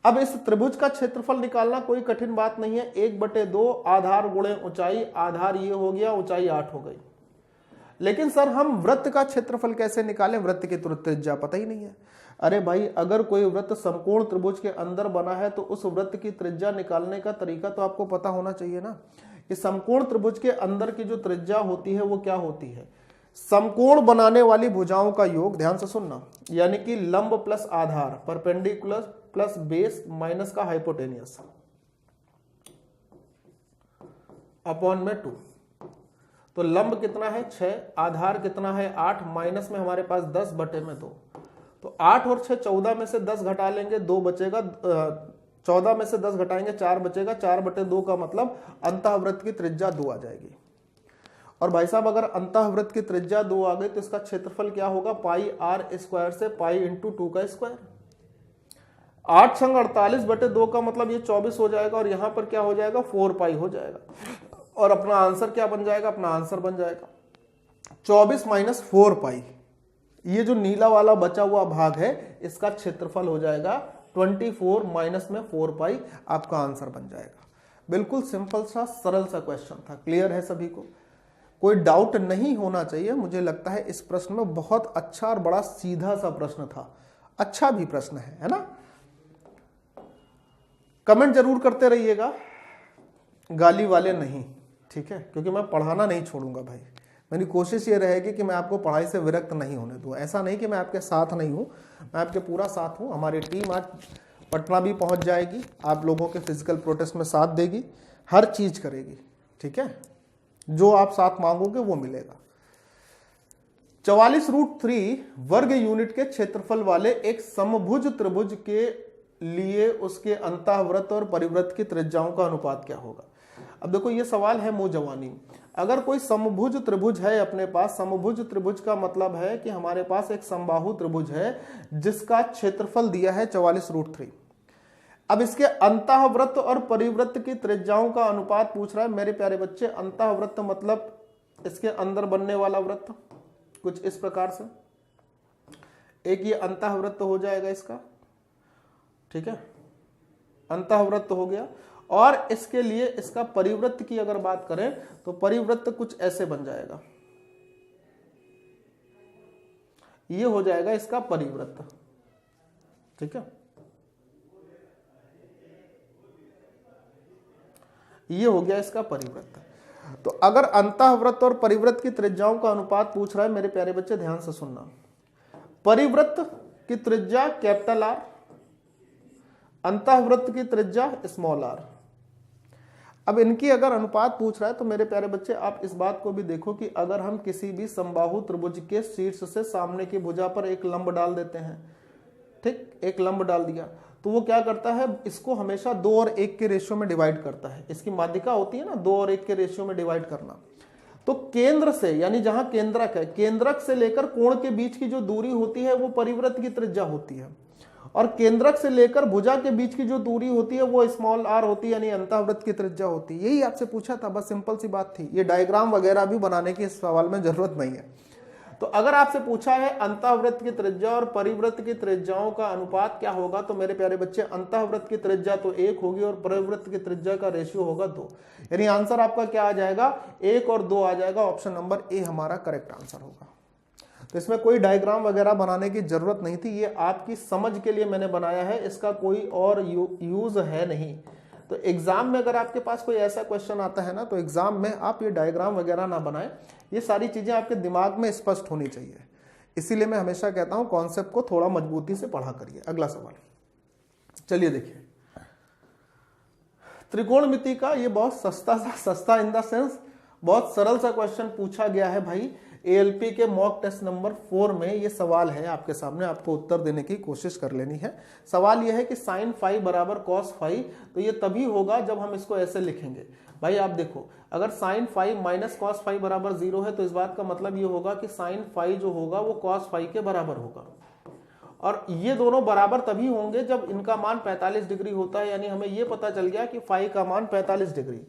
Speaker 1: अब इस त्रिभुज का क्षेत्रफल निकालना कोई कठिन बात नहीं है। 1/2 आधार गुणे ऊंचाई, आधार ये हो गया, ऊंचाई 8 हो गई। लेकिन सर हम वृत्त का क्षेत्रफल कैसे निकालें? वृत्त की त्रिज्या पता ही नहीं है। अरे भाई, अगर कोई वृत्त समकोण त्रिभुज के अंदर बना है तो उस वृत्त की त्रिज्या निकालने का तरीका तो आपको पता होना चाहिए ना। कि समकोण त्रिभुज के अंदर की जो त्रिज्या होती है वो क्या होती है? समकोण बनाने वाली भुजाओं का योग, ध्यान से सुनना, यानी कि लंब प्लस आधार, परपेंडिकुलर प्लस बेस माइनस का हाइपोटेनियस अपॉन में 2। तो लंब कितना है 6, आधार कितना है 8, माइनस में हमारे पास 10/2। तो 8 और 6 14 में से 10 घटा लेंगे, 2 बचेगा। 14 में से 10 घटाएंगे, 4 बचेगा। 4/2 का मतलब अंतःवृत्त की त्रिज्या 2 आ जाएगी। और भाई साहब अगर अंतःवृत्त की त्रिज्या 2 आ गई तो इसका क्षेत्रफल क्या होगा? पाई आर स्क्वायर से पाई इंटू 2 का स्क्वायर। 8 संग 48/2 का मतलब ये 24 हो जाएगा और यहां पर क्या हो जाएगा? 4 पाई हो जाएगा। और अपना आंसर क्या बन जाएगा? अपना आंसर बन जाएगा 24 माइनस 4 पाई। ये जो नीला वाला बचा हुआ भाग है इसका क्षेत्रफल हो जाएगा 24 माइनस में 4 पाई, आपका आंसर बन जाएगा। बिल्कुल सिंपल सा सरल सा क्वेश्चन था। क्लियर है सभी को? कोई डाउट नहीं होना चाहिए। मुझे लगता है इस प्रश्न में बहुत अच्छा और बड़ा सीधा सा प्रश्न था, अच्छा भी प्रश्न है ना। कमेंट जरूर करते रहिएगा, गाली वाले नहीं, ठीक है, क्योंकि मैं पढ़ाना नहीं छोड़ूंगा भाई। मेरी कोशिश ये रहेगी कि मैं आपको पढ़ाई से विरक्त नहीं होने दूं। ऐसा नहीं कि मैं आपके साथ नहीं हूं, मैं आपके पूरा साथ हूं। हमारी टीम आज पटना भी पहुंच जाएगी, आप लोगों के फिजिकल प्रोटेस्ट में साथ देगी, हर चीज करेगी, ठीक है। जो आप साथ मांगोगे वो मिलेगा। 44√3 वर्ग यूनिट के क्षेत्रफल वाले एक समभुज त्रिभुज के लिए उसके अंतःवृत्त और परिवृत्त की त्रिज्याओं का अनुपात क्या होगा? अब देखो ये सवाल है मुंह जवानी। अगर कोई समभुज त्रिभुज है अपने पास, समभुज त्रिभुज का मतलब है कि हमारे पास एक समबाहु त्रिभुज है जिसका क्षेत्रफल दिया है 44√3। अब इसके अंतःवृत्त और परिवृत्त की त्रिज्याओं का अनुपात पूछ रहा है मेरे प्यारे बच्चे। अंतःवृत्त मतलब इसके अंदर बनने वाला वृत्त, कुछ इस प्रकार से। एक ये अंतःवृत्त हो जाएगा इसका, ठीक है, अंतःवृत्त हो गया। और इसके लिए इसका परिवृत्त की अगर बात करें तो परिवृत्त कुछ ऐसे बन जाएगा, ये हो जाएगा इसका परिवृत्त। ठीक है, ये हो गया इसका परिवृत्त। तो अगर अंतःवृत्त और परिवृत्त की त्रिज्याओं का अनुपात पूछ रहा है मेरे प्यारे बच्चे, ध्यान से सुनना। परिवृत्त की त्रिज्या कैपिटल आर, अंतःवृत्त की त्रिज्या स्मॉल आर। अब इनकी अगर अनुपात पूछ रहा है तो मेरे प्यारे बच्चे आप इस बात को भी देखो कि अगर हम किसी भी समबाहु त्रिभुज के शीर्ष से सामने की भुजा पर एक लंब डाल देते हैं, ठीक, एक लंब डाल दिया, तो वो क्या करता है, इसको हमेशा 2 और 1 के रेशियो में डिवाइड करता है। इसकी माध्यिका होती है ना 2 और 1 के रेशियो में डिवाइड करना। तो केंद्र से, यानी जहां केंद्रक है, केंद्रक से लेकर कोण के बीच की जो दूरी होती है वो परिवृत्त की त्रिज्या होती है, और केंद्रक से लेकर भुजा के बीच की जो दूरी होती है वो स्मॉल आर होती है, यानी अंतःवृत्त की त्रिज्या होती है। यही आपसे पूछा था, बस सिंपल सी बात थी। ये डायग्राम वगैरह भी बनाने की इस सवाल में जरूरत नहीं है। तो अगर आपसे पूछा है अंतःवृत्त की त्रिज्या और परिवृत्त की त्रिज्याओं का अनुपात क्या होगा, तो मेरे प्यारे बच्चे अंतःवृत्त की त्रिज्या तो 1 होगी और परिवृत्त की त्रिज्या का रेशियो होगा 2, यानी आंसर आपका क्या आ जाएगा, 1 और 2 आ जाएगा। ऑप्शन नंबर ए हमारा करेक्ट आंसर होगा। तो इसमें कोई डायग्राम वगैरह बनाने की जरूरत नहीं थी, ये आपकी समझ के लिए मैंने बनाया है, इसका कोई और यूज है नहीं। तो एग्जाम में अगर आपके पास कोई ऐसा क्वेश्चन आता है ना, तो एग्जाम में आप ये डायग्राम वगैरह ना बनाएं, ये सारी चीजें आपके दिमाग में स्पष्ट होनी चाहिए। इसीलिए मैं हमेशा कहता हूं कॉन्सेप्ट को थोड़ा मजबूती से पढ़ा करिए। अगला सवाल चलिए देखिए, त्रिकोणमिति का ये बहुत सस्ता इन द सेंस बहुत सरल सा क्वेश्चन पूछा गया है भाई। एएलपी के मॉक टेस्ट नंबर 4 में ये सवाल है आपके सामने, आपको उत्तर देने की कोशिश कर लेनी है। सवाल यह है कि साइन फाई बराबर कॉस फाई, तो ये तभी होगा जब हम इसको ऐसे लिखेंगे। भाई आप देखो, अगर sine phi minus cos phi बराबर 0 है तो इस बात का मतलब ये होगा कि साइन फाई जो होगा वो कॉस फाई के बराबर होगा, और ये दोनों बराबर तभी होंगे जब इनका मान 45 डिग्री होता है, यानी हमें ये पता चल गया कि फाई का मान 45 डिग्री।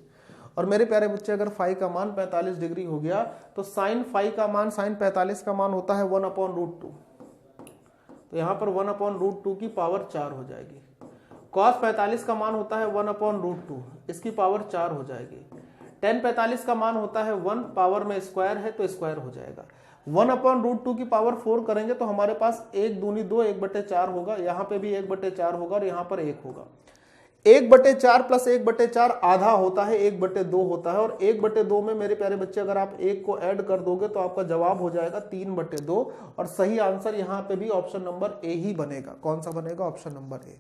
Speaker 1: और मेरे प्यारे बच्चे, अगर फाई का मान 45 डिग्री हो गया तो साइन फाई का मान, साइन 45 का मान होता है 1/√2, तो यहां पर 1/√2 की पावर 4 हो जाएगी। कॉस 45 का मान होता है 1/√2, इसकी पावर 4 हो जाएगी। टेन 45 का मान होता है 1, पावर में स्क्वायर है तो स्क्वायर हो जाएगा। 1/√2 की पावर 4 करेंगे तो हमारे पास 1 दूनी 2, 1/4 होगा, यहाँ पे भी 1/4 होगा और यहाँ पर 1 होगा। 1/4 प्लस 1/4 आधा होता है, 1/2 होता है, और 1/2 में मेरे प्यारे बच्चे अगर आप 1 को ऐड कर दोगे तो आपका जवाब हो जाएगा 3/2, और सही आंसर यहाँ पे भी ऑप्शन नंबर ए ही बनेगा। कौन सा बनेगा? Option number A.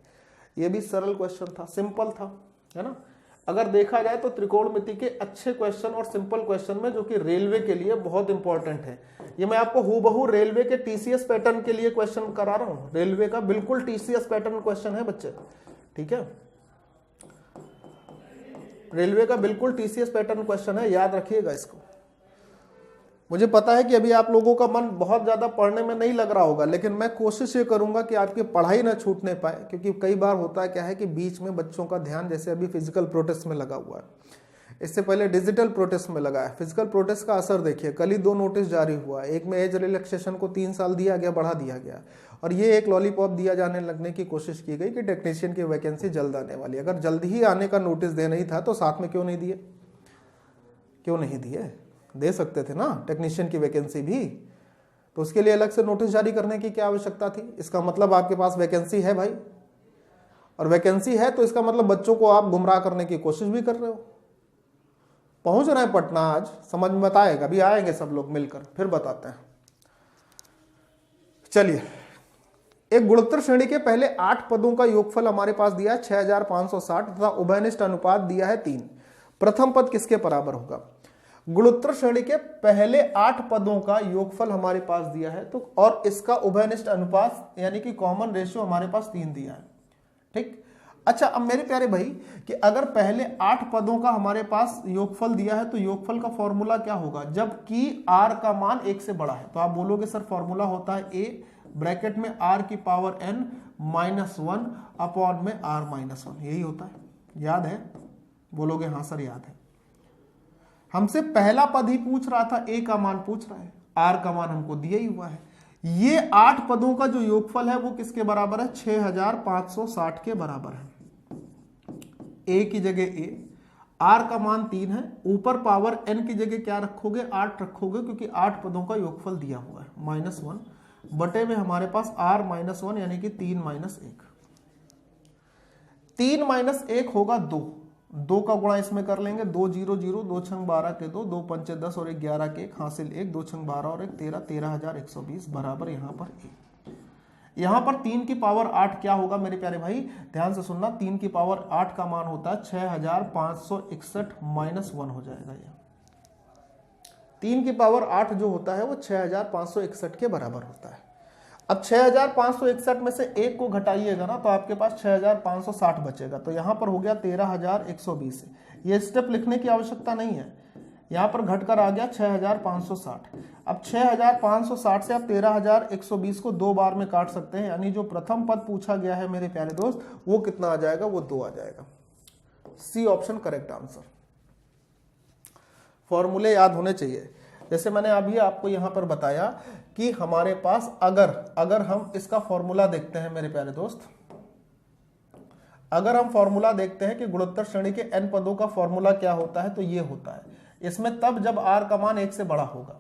Speaker 1: ये भी सरल क्वेश्चन था, सिंपल था, है ना। अगर देखा जाए तो त्रिकोणमिति के अच्छे क्वेश्चन और सिंपल क्वेश्चन में, जो कि रेलवे के लिए बहुत इंपॉर्टेंट है, ये मैं आपको हूबहू रेलवे के टीसीएस पैटर्न के लिए क्वेश्चन करा रहा हूं। रेलवे का बिल्कुल टीसीएस पैटर्न क्वेश्चन है बच्चे, ठीक है। रेलवे का बिल्कुल टीसीएस पैटर्न क्वेश्चन है, याद रखिएगा इसको। मुझे पता है कि अभी आप लोगों का मन बहुत ज्यादा पढ़ने में नहीं लग रहा होगा, लेकिन मैं कोशिश ये करूंगा कि आपकी पढ़ाई ना छूटने पाए, क्योंकि कई बार होता है क्या है कि बीच में बच्चों का ध्यान, जैसे अभी फिजिकल प्रोटेस्ट में लगा हुआ है, इससे पहले डिजिटल प्रोटेस्ट में लगा है। फिजिकल प्रोटेस्ट का असर देखिए, कल ही 2 नोटिस जारी हुआ, एक में एज रिलैक्सेशन को 3 साल दिया गया, बढ़ा दिया गया, और ये एक लॉलीपॉप दिया जाने लगने की कोशिश की गई कि टेक्नीशियन की वैकेंसी जल्द आने वाली। अगर जल्द ही आने का नोटिस देना ही था तो साथ में क्यों नहीं दिए? क्यों नहीं दिए? दे सकते थे ना टेक्नीशियन की वैकेंसी भी, तो उसके लिए अलग से नोटिस जारी करने की क्या आवश्यकता थी? इसका मतलब आपके पास वैकेंसी है भाई, और वैकेंसी है तो इसका मतलब बच्चों को आप गुमराह करने की कोशिश भी कर रहे हो। पहुंच रहे हैं पटना आज, समझ में बताएगा, अभी आएंगे सब लोग मिलकर, फिर बताते हैं। चलिए, एक गुणोत्तर श्रेणी के पहले 8 पदों का योगफल हमारे पास दिया है 6560 तथा उभयनिष्ठ अनुपात दिया है 3। प्रथम पद किसके बराबर होगा? गुणोत्तर श्रेणी के पहले 8 पदों का योगफल हमारे पास दिया है, तो और इसका उभयनिष्ठ अनुपात यानी कि कॉमन रेशियो हमारे पास 3 दिया है, ठीक। अच्छा, अब मेरे प्यारे भाई कि अगर पहले 8 पदों का हमारे पास योगफल दिया है तो योगफल का फॉर्मूला क्या होगा? जबकि r का मान 1 से बड़ा है तो आप बोलोगे सर फॉर्मूला होता है a ब्रैकेट में r की पावर n -1 अपॉन में r -1, यही होता है। याद है? बोलोगे हाँ सर याद है। हमसे पहला पद ही पूछ रहा था, a का मान पूछ रहा है, r का मान हमको दिया ही हुआ है। ये 8 पदों का जो योगफल है वो किसके बराबर है? 6560 के बराबर है। a की जगह a, r का मान 3 है, ऊपर पावर n की जगह क्या रखोगे? 8 रखोगे, क्योंकि 8 पदों का योगफल दिया हुआ है, -1 बटे में हमारे पास r-1 यानी कि 3-1। 3-1 होगा 2 का गुणा इसमें कर लेंगे, 2 0 0, 2 छंग 12 के 2, 2 पंचे 10 और 1 11 के 1 हासिल 1, 2 छंग 12 और 1 13, 13,120 बराबर यहाँ पर 1। यहाँ पर 3 की पावर 8 क्या होगा मेरे प्यारे भाई, ध्यान से सुनना, 3 की पावर 8 का मान होता है 6,561 माइनस 1 हो जाएगा। यह 3 की पावर 8 जो होता है वो 6,561 के बराबर होता है। अब 6,561 में से 1 को घटाइएगा ना तो आपके पास 6,560 बचेगा, तो यहां पर हो गया 13,120। ये स्टेप लिखने की आवश्यकता नहीं है, यहां पर घटकर आ गया 6,560। अब 6,560 से आप 13,120 को 2 बार में काट सकते हैं, यानी जो प्रथम पद पूछा गया है मेरे प्यारे दोस्त वो कितना आ जाएगा, वो 2 आ जाएगा। C option correct answer. फॉर्मूले याद होने चाहिए, जैसे मैंने अभी आपको यहां पर बताया कि हमारे पास अगर हम इसका फॉर्मूला देखते हैं मेरे प्यारे दोस्त, अगर हम फॉर्मूला देखते हैं कि गुणोत्तर श्रेणी के n पदों का फॉर्मूला क्या होता है, तो ये होता है इसमें तब जब r का मान 1 से बड़ा होगा।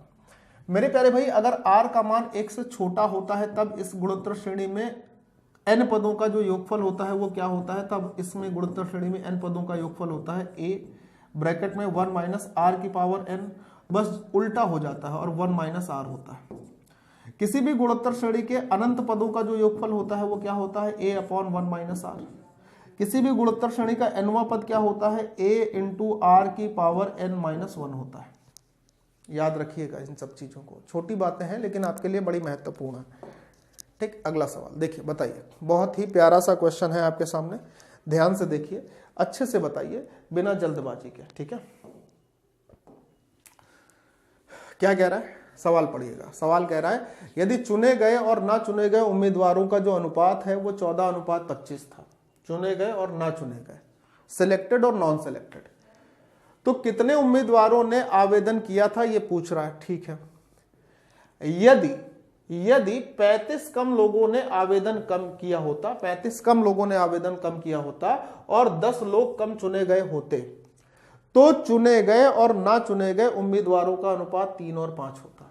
Speaker 1: मेरे प्यारे भाई अगर r का मान 1 से छोटा होता है तब इस गुणोत्तर श्रेणी में n पदों का जो योगफल होता है वो क्या होता है, तब इसमें गुणोत्तर श्रेणी में n पदों का योगफल होता है a ब्रैकेट में 1 माइनस r की पावर n, बस उल्टा हो जाता है और 1 माइनस r होता है। किसी भी गुणोत्तर श्रेणी के अनंत पदों का जो योगफल होता है वो क्या होता है, a अपॉन 1 माइनस r। किसी भी गुणोत्तर श्रेणी का nवां पद क्या होता है, a इंटू r की पावर n माइनस 1 होता है। याद रखिएगा इन सब चीजों को, छोटी बातें हैं लेकिन आपके लिए बड़ी महत्वपूर्ण है। ठीक, अगला सवाल देखिए, बताइए, बहुत ही प्यारा सा क्वेश्चन है आपके सामने, ध्यान से देखिए, अच्छे से बताइए बिना जल्दबाजी के। ठीक है, क्या कह रहा है, सवाल पढ़िएगा। सवाल कह रहा है यदि चुने गए और ना चुने गए उम्मीदवारों का जो अनुपात है वो 14:25 था, चुने गए और ना चुने गए, सिलेक्टेड और नॉन सिलेक्टेड, तो कितने उम्मीदवारों ने आवेदन किया था ये पूछ रहा है। ठीक है, यदि 35 कम लोगों ने आवेदन कम किया होता, 35 कम लोगों ने आवेदन कम किया होता और 10 लोग कम चुने गए होते, तो चुने गए और ना चुने गए उम्मीदवारों का अनुपात 3 और 5 होता।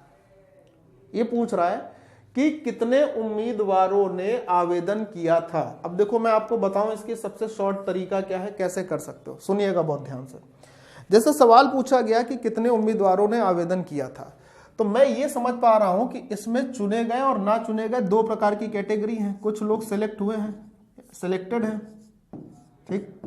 Speaker 1: ये पूछ रहा है कि कितने उम्मीदवारों ने आवेदन किया था। अब देखो मैं आपको बताऊं इसकी सबसे शॉर्ट तरीका क्या है, कैसे कर सकते हो, सुनिएगा बहुत ध्यान से। जैसे सवाल पूछा गया कि कितने उम्मीदवारों ने आवेदन किया था, तो मैं ये समझ पा रहा हूं कि इसमें चुने गए और ना चुने गए 2 प्रकार की कैटेगरी हैं। कुछ लोग सिलेक्ट हुए हैं, सिलेक्टेड हैं, ठीक,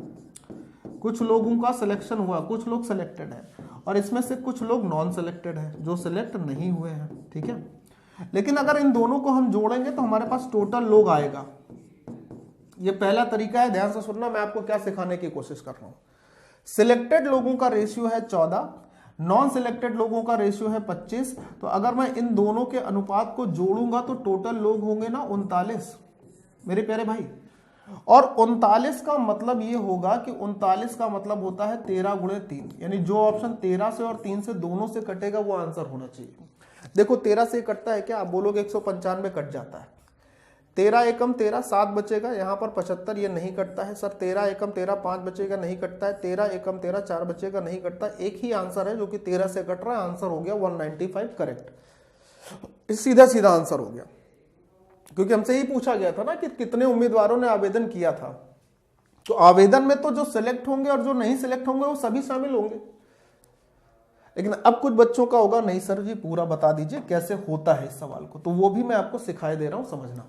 Speaker 1: कुछ लोगों का सिलेक्शन हुआ, कुछ लोग सिलेक्टेड हैं, और इसमें से कुछ लोग नॉन सिलेक्टेड हैं जो सिलेक्ट नहीं हुए हैं। ठीक है, लेकिन अगर इन दोनों को हम जोड़ेंगे तो हमारे पास टोटल लोग आएगा। ये पहला तरीका है, ध्यान से सुनना, मैं आपको क्या सिखाने की कोशिश कर रहा हूं। सिलेक्टेड लोगों का रेशियो है 14, नॉन सिलेक्टेड लोगों का रेशियो है 25, तो अगर मैं इन दोनों के अनुपात को जोड़ूंगा तो टोटल लोग होंगे ना 39 मेरे प्यारे भाई। और 39 का मतलब ये होगा कि 39 का मतलब होता है 13 गुणे 3, यानी जो ऑप्शन 13 से और 3 से दोनों से कटेगा वो आंसर होना चाहिए। देखो 13 से कटता है क्या, आप बोलोगे 195 कट जाता है, 13 एकम 13 7 बचेगा, यहाँ पर 75 ये नहीं कटता है सर, 13 एकम 13 5 बचेगा, नहीं कटता है, 13 एकम 13 4 बचेगा, नहीं कटता। एक ही आंसर है जो कि 13 से कट रहा है, आंसर हो गया 195 करेक्ट। सीधा सीधा आंसर हो गया, क्योंकि हमसे ही पूछा गया था ना कि कितने उम्मीदवारों ने आवेदन किया था, तो आवेदन में तो जो सिलेक्ट होंगे और जो नहीं सिलेक्ट होंगे वो सभी शामिल होंगे। लेकिन अब कुछ बच्चों का होगा नहीं सर जी पूरा बता दीजिए कैसे होता है इस सवाल को, तो वो भी मैं आपको सिखाई दे रहा हूं, समझना।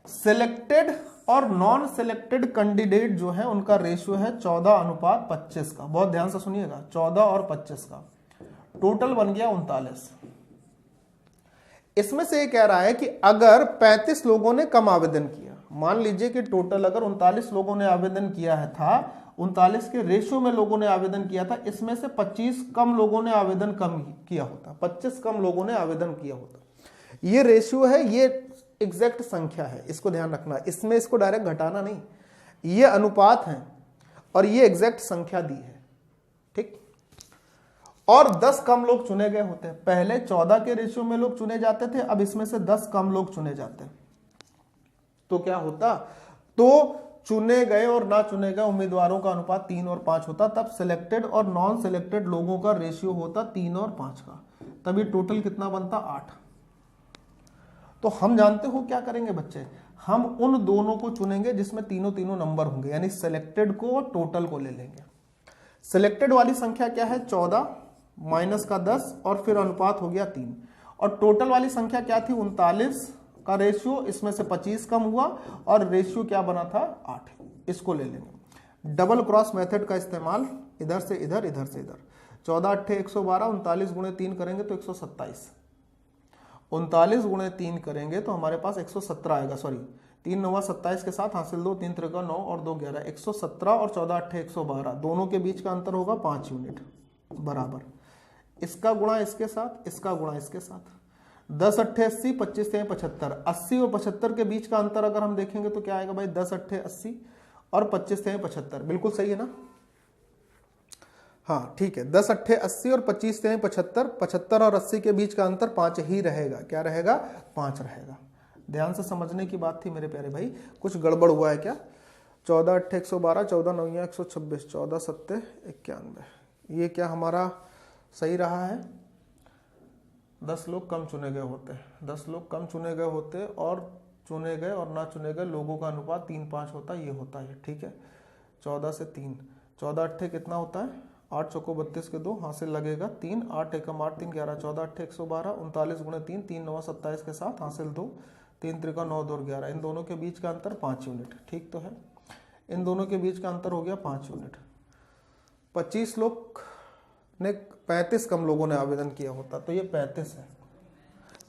Speaker 1: सिलेक्टेड और नॉन सिलेक्टेड कैंडिडेट जो है उनका रेशियो है 14:25 का, बहुत ध्यान से सुनिएगा, 14 और 25 का, टोटल बन गया 39। इसमें से ये कह रहा है कि अगर 35 लोगों ने कम आवेदन किया, मान लीजिए कि टोटल अगर 39 लोगों ने आवेदन किया है था, 39 के रेशियो में लोगों ने आवेदन किया था, इसमें से 25 कम लोगों ने आवेदन कम किया होता, 25 कम लोगों ने आवेदन किया होता। ये रेशियो है, ये एग्जैक्ट संख्या है, इसको ध्यान रखना, इसमें इसको डायरेक्ट घटाना नहीं, ये अनुपात है और ये एग्जैक्ट संख्या दी है। ठीक, और 10 कम लोग चुने गए होते हैं, पहले 14 के रेशियो में लोग चुने जाते थे, अब इसमें से 10 कम लोग चुने जाते हैं, तो क्या होता, तो चुने गए और ना चुने गए उम्मीदवारों का अनुपात 3 और 5 होता, तब सिलेक्टेड और नॉन सिलेक्टेड लोगों का रेशियो होता 3 और 5 का, तभी टोटल कितना बनता 8। तो हम जानते हो क्या करेंगे बच्चे, हम उन दोनों को चुनेंगे जिसमें तीनों तीनों नंबर होंगे, यानी सिलेक्टेड को और टोटल को ले लेंगे। सिलेक्टेड वाली संख्या क्या है 14 माइनस का 10 और फिर अनुपात हो गया 3, और टोटल वाली संख्या क्या थी 39 का रेशियो, इसमें से 25 कम हुआ और रेशियो क्या बना था 8, इसको ले लेंगे। डबल क्रॉस मेथड का इस्तेमाल, इधर से इधर, इधर से इधर, 14 अट्ठे 112, 39 गुणे 3 करेंगे तो 127, 39 गुणे 3 करेंगे तो हमारे पास 117 आएगा, सॉरी 3 9 27 के साथ हासिल 2, 3 3 9 और 2 11, 117 और 14 अट्ठे 112, दोनों के बीच का अंतर होगा 5 यूनिट बराबर, इसका गुणा इसके साथ, इसका गुणा इसके साथ, 10 अट्ठे 80, 25 से 75, 80 और 75 के बीच का अंतर अगर हम देखेंगे तो क्या आएगा भाई 10 अट्ठे 80 और 25 से 75, बिल्कुल सही है ना, हाँ ठीक है, 10 अट्ठे 80 और 25 से 75, 75 और 80 के बीच का अंतर 5 ही रहेगा, क्या रहेगा 5 रहेगा। ध्यान से समझने की बात थी मेरे प्यारे भाई, कुछ गड़बड़ हुआ है क्या, 14 अट्ठे 112, 14 9 126, 14 सत्ते 91, ये क्या हमारा सही रहा है। 10 लोग कम चुने गए होते, 10 लोग कम चुने गए होते और चुने गए और ना चुने गए लोगों का अनुपात 3-5 होता, ये होता है, ठीक है। 14 से 3, 14 अट्ठे कितना होता है 8 चौको 32 के 2, हासिल लगेगा 3, 8 एकम 8 3 11, 14 अट्ठे 112, 39 गुणे 3, 3 9 27 के साथ हासिल 2, 3 3 9 2 11, इन दोनों के बीच का अंतर 5 यूनिट, ठीक तो है, इन दोनों के बीच का अंतर हो गया 5 यूनिट। 25 लोग ने 35 कम लोगों ने आवेदन किया होता तो ये 35 है,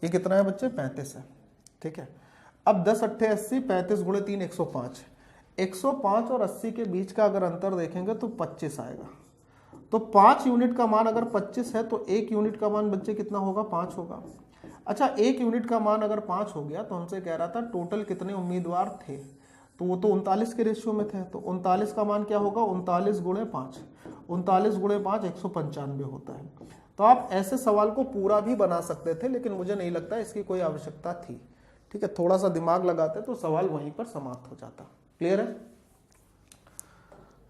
Speaker 1: ये कितना है बच्चे 35 है, ठीक है। अब 10 अट्ठे 80, 35 गुणे 3 105, 105 और 80 के बीच का अगर अंतर देखेंगे तो 25 आएगा, तो 5 यूनिट का मान अगर 25 है तो 1 यूनिट का मान बच्चे कितना होगा 5 होगा। अच्छा 1 यूनिट का मान अगर 5 हो गया तो हमसे कह रहा था टोटल कितने उम्मीदवार थे, तो वो तो 39 के रेशियो में थे, तो 39 का मान क्या होगा 39 गुणे 5, 39 गुणे 5 195 होता है। तो आप ऐसे सवाल को पूरा भी बना सकते थे, लेकिन मुझे नहीं लगता इसकी कोई आवश्यकता थी, ठीक है, थोड़ा सा दिमाग लगाते तो सवाल वहीं पर समाप्त हो जाता। क्लियर है,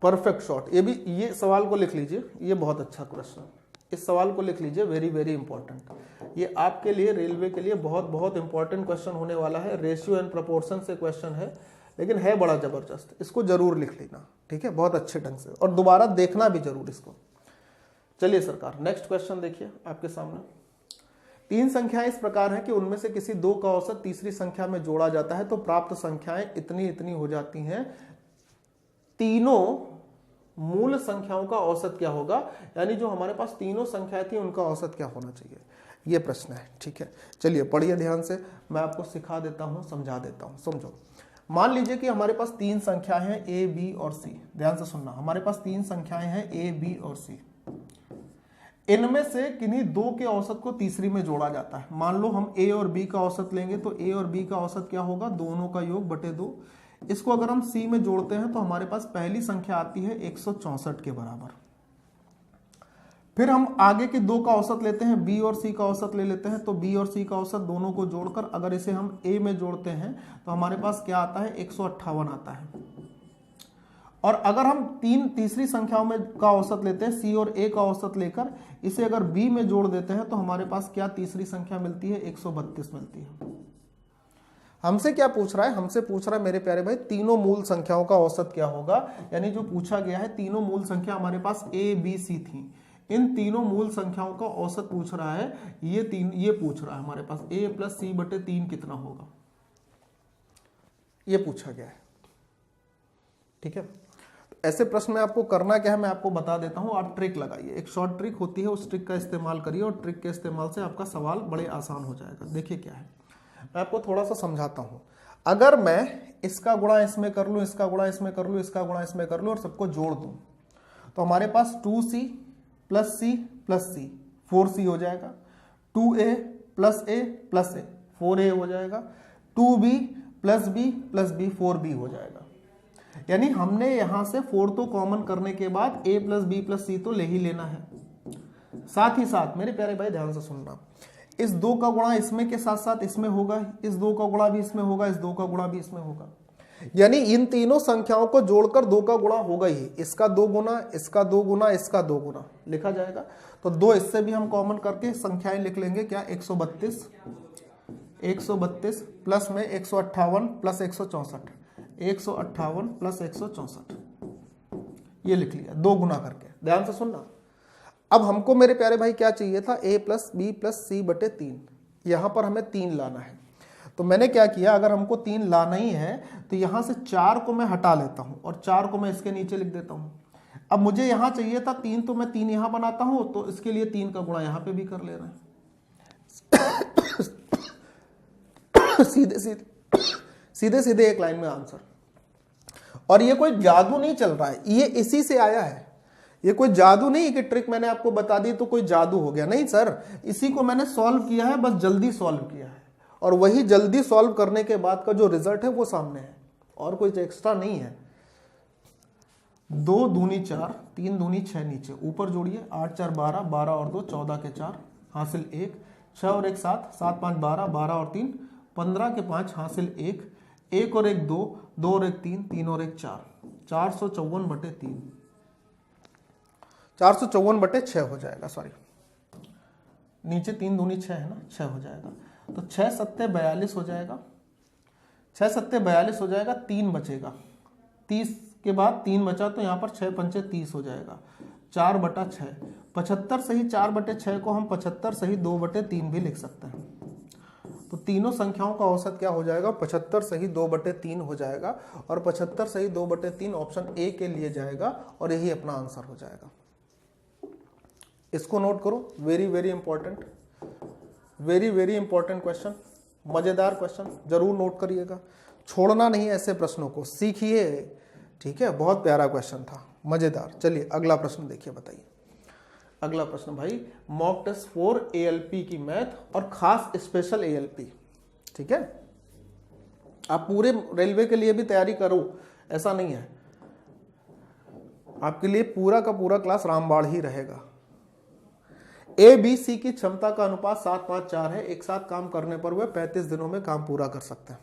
Speaker 1: परफेक्ट शॉट, ये भी, ये सवाल को लिख लीजिए, ये बहुत अच्छा क्वेश्चन, इस सवाल को लिख लीजिए, वेरी वेरी इंपॉर्टेंट, ये आपके लिए रेलवे के लिए बहुत बहुत इंपॉर्टेंट क्वेश्चन होने वाला है, रेशियो एंड प्रोपोर्शन से क्वेश्चन है, लेकिन है बड़ा जबरदस्त, इसको जरूर लिख लेना, ठीक है, बहुत अच्छे ढंग से, और दोबारा देखना भी जरूर इसको। चलिए सरकार, नेक्स्ट क्वेश्चन देखिए आपके सामने। 3 संख्याएं इस प्रकार हैं कि उनमें से किसी 2 का औसत तीसरी संख्या में जोड़ा जाता है तो प्राप्त संख्याएं इतनी इतनी हो जाती हैं, तीनों मूल संख्याओं का औसत क्या होगा, यानी जो हमारे पास तीनों संख्याएं थी उनका औसत क्या होना चाहिए, ये प्रश्न है, ठीक है। चलिए पढ़िए ध्यान से, मैं आपको सिखा देता हूं, समझा देता हूं, समझो। मान लीजिए कि हमारे पास 3 संख्याएं हैं ए बी और सी, ध्यान से सुनना, हमारे पास 3 संख्याएं हैं ए बी और सी, इनमें से किन्हीं 2 के औसत को तीसरी में जोड़ा जाता है। मान लो हम ए और बी का औसत लेंगे तो ए और बी का औसत क्या होगा, दोनों का योग बटे 2, इसको अगर हम सी में जोड़ते हैं तो हमारे पास पहली संख्या आती है 164 के बराबर। फिर हम आगे के 2 का औसत लेते हैं, बी और सी का औसत ले लेते हैं, तो बी और सी का औसत दोनों को जोड़कर अगर इसे हम ए में जोड़ते हैं तो हमारे पास क्या आता है 158 आता है। और अगर हम तीसरी संख्याओं में का औसत लेते हैं, सी और ए का औसत लेकर इसे अगर बी में जोड़ देते हैं तो हमारे पास क्या तीसरी संख्या मिलती है 132 मिलती है। हमसे क्या पूछ रहा है, हमसे पूछ रहा है मेरे प्यारे भाई तीनों मूल संख्याओं का औसत क्या होगा, यानी जो पूछा गया है तीनों मूल संख्या हमारे पास ए बी सी थी, इन तीनों मूल संख्याओं का औसत पूछ रहा है, ये पूछ रहा है हमारे पास a प्लस सी बटे 3 कितना होगा, ये पूछा गया है, ठीक है। ऐसे प्रश्न में आपको करना क्या है मैं आपको बता देता हूं, आप ट्रिक लगाइए, एक शॉर्ट ट्रिक होती है, उस ट्रिक का इस्तेमाल करिए और ट्रिक के इस्तेमाल से आपका सवाल बड़े आसान हो जाएगा। देखिए क्या है, मैं आपको थोड़ा सा समझाता हूं। अगर मैं इसका गुणा इसमें कर लूं, इसका गुणा इसमें कर लूं, इसका गुणा इसमें कर लूं और सबको जोड़ दूं तो हमारे पास 2c प्लस सी प्लस सी 4c हो जाएगा, 2a प्लस ए प्लस ए 4a हो जाएगा, 2b प्लस बी 4b हो जाएगा। यानी हमने यहां से 4 तो कॉमन करने के बाद a प्लस बी प्लस सी तो ले ही लेना है। साथ ही साथ मेरे प्यारे भाई ध्यान से सुनना, इस 2 का गुणा इसमें के साथ साथ इसमें होगा, इस 2 का गुणा भी इसमें होगा, इस 2 का गुणा भी इसमें होगा, यानी इन तीनों संख्याओं को जोड़कर 2 का गुणा होगा ही, इसका 2 गुना, इसका 2 गुना, इसका 2 गुना लिखा जाएगा। तो 2 इससे भी हम कॉमन करके संख्याएं लिख लेंगे क्या 132, 132 प्लस में 158 प्लस 164, 158 प्लस 164, ये लिख लिया 2 गुना करके। ध्यान से सुनना। अब हमको मेरे प्यारे भाई क्या चाहिए था, a प्लस बी प्लस सी बटे 3। यहां पर हमें 3 लाना है, तो मैंने क्या किया, अगर हमको 3 लाना ही है तो यहां से 4 को मैं हटा लेता हूं और 4 को मैं इसके नीचे लिख देता हूं। अब मुझे यहां चाहिए था 3, तो मैं 3 यहां बनाता हूं, तो इसके लिए 3 का गुणा यहां पे भी कर ले रहे हैं। सीधे सीधे एक लाइन में आंसर। और ये कोई जादू नहीं चल रहा है, ये इसी से आया है। ये कोई जादू नहीं कि ट्रिक मैंने आपको बता दी तो कोई जादू हो गया, नहीं सर, इसी को मैंने सॉल्व किया है, बस जल्दी सॉल्व किया है, और वही जल्दी सॉल्व करने के बाद का जो रिजल्ट है वो सामने है, और कोई एक्स्ट्रा नहीं है। 2 दूनी 4, 3 दूनी 6 नीचे, ऊपर जोड़िए 8 4 12, 12 और 2 14 के 4 हासिल 1, 6 और 1 7, 7 5 12, 12 और 3 15 के 5 हासिल 1, 1 और 1 2, 2 और 1 3, 3 और 1 4, 454 बटे 3, 454 बटे 6 हो जाएगा। सॉरी, नीचे 3 दूनी 6 है ना, 6 हो जाएगा। तो 6 सत्ते 42 हो जाएगा, 6 सत्ते 42 हो जाएगा, 3 बचेगा, 30 के बाद 3 बचा, तो यहाँ पर 6 पंचे 30 हो जाएगा, 4 बटा 6, 75 सही 4 बटे 6 को हम 75 सही 2 बटे 3 भी लिख सकते हैं। तो तीनों संख्याओं का औसत क्या हो जाएगा, 75 सही 2 बटे 3 हो जाएगा, और 75 सही 2 बटे 3 ऑप्शन ए के लिए जाएगा, और यही अपना आंसर हो जाएगा। इसको नोट करो, very very important, very very important question, मजेदार क्वेश्चन, जरूर नोट करिएगा, छोड़ना नहीं ऐसे प्रश्नों को, सीखिए, ठीक है। बहुत प्यारा क्वेश्चन था, मजेदार। चलिए अगला प्रश्न देखिए, बताइए। अगला प्रश्न भाई, मॉक टेस्ट 4 ALP की मैथ और खास स्पेशल ALP, ठीक है। आप पूरे रेलवे के लिए भी तैयारी करो, ऐसा नहीं है, आपके लिए पूरा का पूरा क्लास रामबाण ही रहेगा। ABC की क्षमता का अनुपात 7-5-4 है, एक साथ काम करने पर वे 35 दिनों में काम पूरा कर सकते हैं।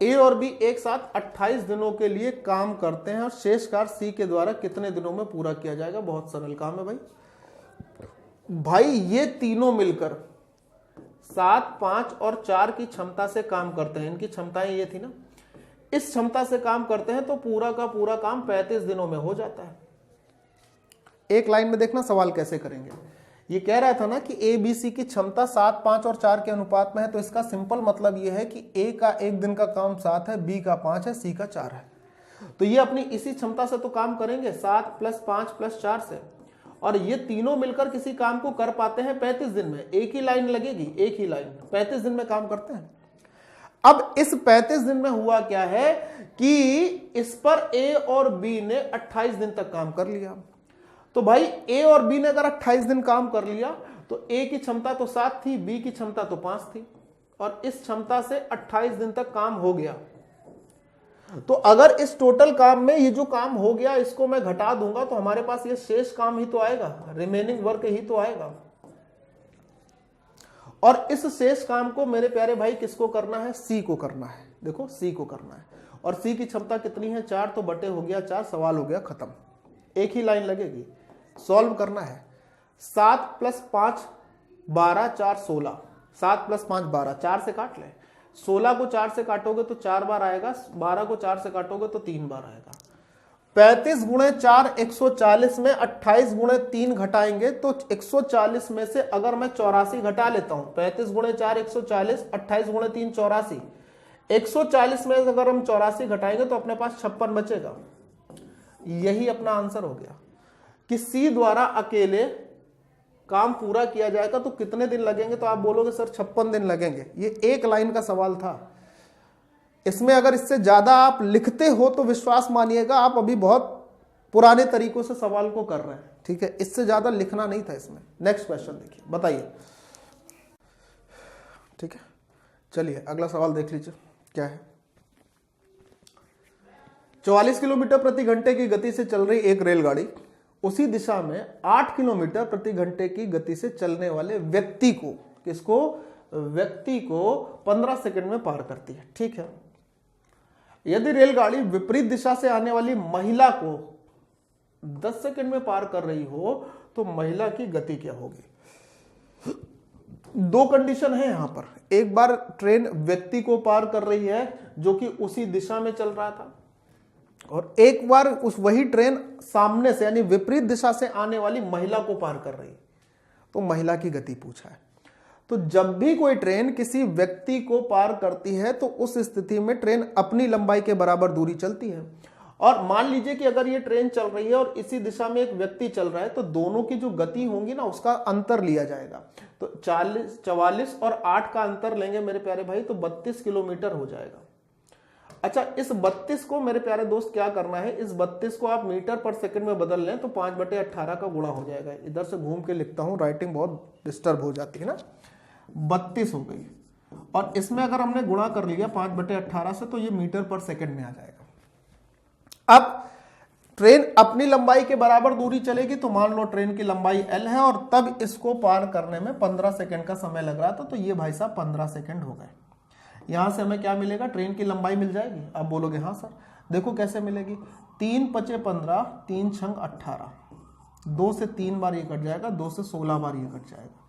Speaker 1: A और B एक साथ 28 दिनों के लिए काम करते हैं, और शेष कार्य C के द्वारा कितने दिनों में पूरा किया जाएगा। बहुत सरल काम है भाई, ये तीनों मिलकर 7, 5 और 4 की क्षमता से काम करते हैं, इनकी क्षमताएं ये थी ना, इस क्षमता से काम करते हैं, तो पूरा का पूरा काम 35 दिनों में हो जाता है। एक लाइन में देखना सवाल कैसे करेंगे। ये कह रहा था ना कि ABC की क्षमता 7, 5 और 4 के अनुपात में है, तो इसका सिंपल मतलब ये है कि A का 1 दिन का काम 7 है, B का 5 है, C का 4 है। तो ये अपनी इसी क्षमता से तो काम करेंगे, 7 + 5 + 4 से, और ये तीनों मिलकर किसी काम को कर पाते हैं 35 दिन में। एक ही लाइन लगेगी, एक ही लाइन, 35 दिन में काम करते हैं। अब इस 35 दिन में हुआ क्या है कि इस पर A और B ने 28 दिन तक काम कर लिया। तो भाई A और B ने अगर 28 दिन काम कर लिया, तो A की क्षमता तो 7 थी, B की क्षमता तो 5 थी, और इस क्षमता से 28 दिन तक काम हो गया। तो अगर इस टोटल काम में ये जो काम हो गया इसको मैं घटा दूंगा, तो हमारे पास ये शेष काम ही तो आएगा, रिमेनिंग वर्क ही तो आएगा। और इस शेष काम को मेरे प्यारे भाई किसको करना है, C को करना है। देखो C को करना है, और C की क्षमता कितनी है, 4, तो बटे हो गया 4, सवाल हो गया खत्म। एक ही लाइन लगेगी, सॉल्व करना है। 7 + 5 12, 4 16, 7 + 5 12, 4 से काट ले, 16 को 4 से काटोगे तो 4 बार आएगा, 12 को 4 से काटोगे तो 3 बार आएगा। 35 × 4 140 में 28 × 3 घटाएंगे तो 140 में से अगर मैं 84 घटा लेता हूं, 35 × 4 140, 28 × 3 84, 140 में अगर हम 84 घटाएंगे तो अपने पास 56 बचेगा। यही अपना आंसर हो गया कि C द्वारा अकेले काम पूरा किया जाएगा तो कितने दिन लगेंगे, तो आप बोलोगे सर 56 दिन लगेंगे। ये एक लाइन का सवाल था, इसमें अगर इससे ज्यादा आप लिखते हो तो विश्वास मानिएगा आप अभी बहुत पुराने तरीकों से सवाल को कर रहे हैं, ठीक है। इससे ज्यादा लिखना नहीं था इसमें। नेक्स्ट क्वेश्चन देखिए, बताइए, ठीक है। चलिए अगला सवाल देख लीजिए क्या है। 44 किलोमीटर प्रति घंटे की गति से चल रही एक रेलगाड़ी उसी दिशा में 8 किलोमीटर प्रति घंटे की गति से चलने वाले व्यक्ति को, किसको, व्यक्ति को 15 सेकंड में पार करती है, ठीक है। यदि रेलगाड़ी विपरीत दिशा से आने वाली महिला को 10 सेकंड में पार कर रही हो तो महिला की गति क्या होगी। दो कंडीशन है यहां पर। एक बार ट्रेन व्यक्ति को पार कर रही है जो कि उसी दिशा में चल रहा था, और एक बार उस वही ट्रेन सामने से यानी विपरीत दिशा से आने वाली महिला को पार कर रही है। तो महिला की गति पूछा है। तो जब भी कोई ट्रेन किसी व्यक्ति को पार करती है तो उस स्थिति में ट्रेन अपनी लंबाई के बराबर दूरी चलती है। और मान लीजिए कि अगर ये ट्रेन चल रही है और इसी दिशा में एक व्यक्ति चल रहा है, तो दोनों की जो गति होंगी ना उसका अंतर लिया जाएगा। तो 44 और 8 का अंतर लेंगे मेरे प्यारे भाई, तो 32 किलोमीटर हो जाएगा। अच्छा, इस 32 को मेरे प्यारे दोस्त क्या करना है, इस 32 को आप मीटर पर सेकंड में बदल लें तो 5/18 का गुणा हो जाएगा। इधर से घूम के लिखता हूं, राइटिंग बहुत डिस्टर्ब हो जाती है ना। 32 हो गई, और इसमें अगर हमने गुणा कर लिया 5/18 से, तो ये मीटर पर सेकंड में आ जाएगा। अब ट्रेन अपनी लंबाई के बराबर दूरी चलेगी, तो मान लो ट्रेन की लंबाई L है और तब इसको पार करने में 15 सेकंड का समय लग रहा था, तो ये भाई साहब 15 सेकंड हो गए। यहां से हमें क्या मिलेगा, ट्रेन की लंबाई मिल जाएगी। आप बोलोगे हाँ सर, देखो कैसे मिलेगी। 3 × 5 = 15, 3 × 6 = 18, 2 से 3 बार ये कट जाएगा, 2 से 16 बार ये कट जाएगा।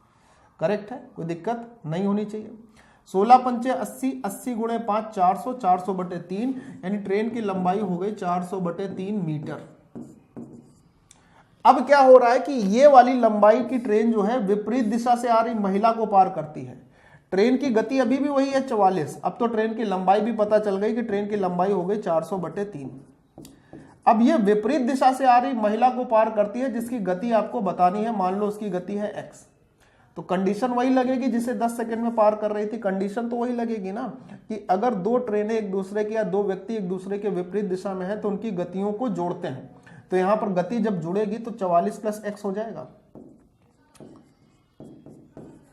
Speaker 1: करेक्ट है, कोई दिक्कत नहीं होनी चाहिए। 16 × 5 = 80, 80 × 5 = 400, 400/3, यानी ट्रेन की लंबाई हो गई 400/3 मीटर। अब क्या हो रहा है कि ये वाली लंबाई की ट्रेन जो है विपरीत दिशा से आ रही महिला को पार करती है। ट्रेन की गति अभी भी वही है 44। अब तो ट्रेन की लंबाई भी पता चल गई कि ट्रेन की लंबाई हो गई 400/3। अब ये विपरीत दिशा से आ रही महिला को पार करती है जिसकी गति आपको बतानी है। मान लो उसकी गति है x, तो कंडीशन वही लगेगी जिसे 10 सेकंड में पार कर रही थी। कंडीशन तो वही लगेगी ना कि अगर दो ट्रेनें एक दूसरे की या दो व्यक्ति एक दूसरे के विपरीत दिशा में है तो उनकी गतियों को जोड़ते हैं। तो यहां पर गति जब जुड़ेगी तो 44 + x हो जाएगा।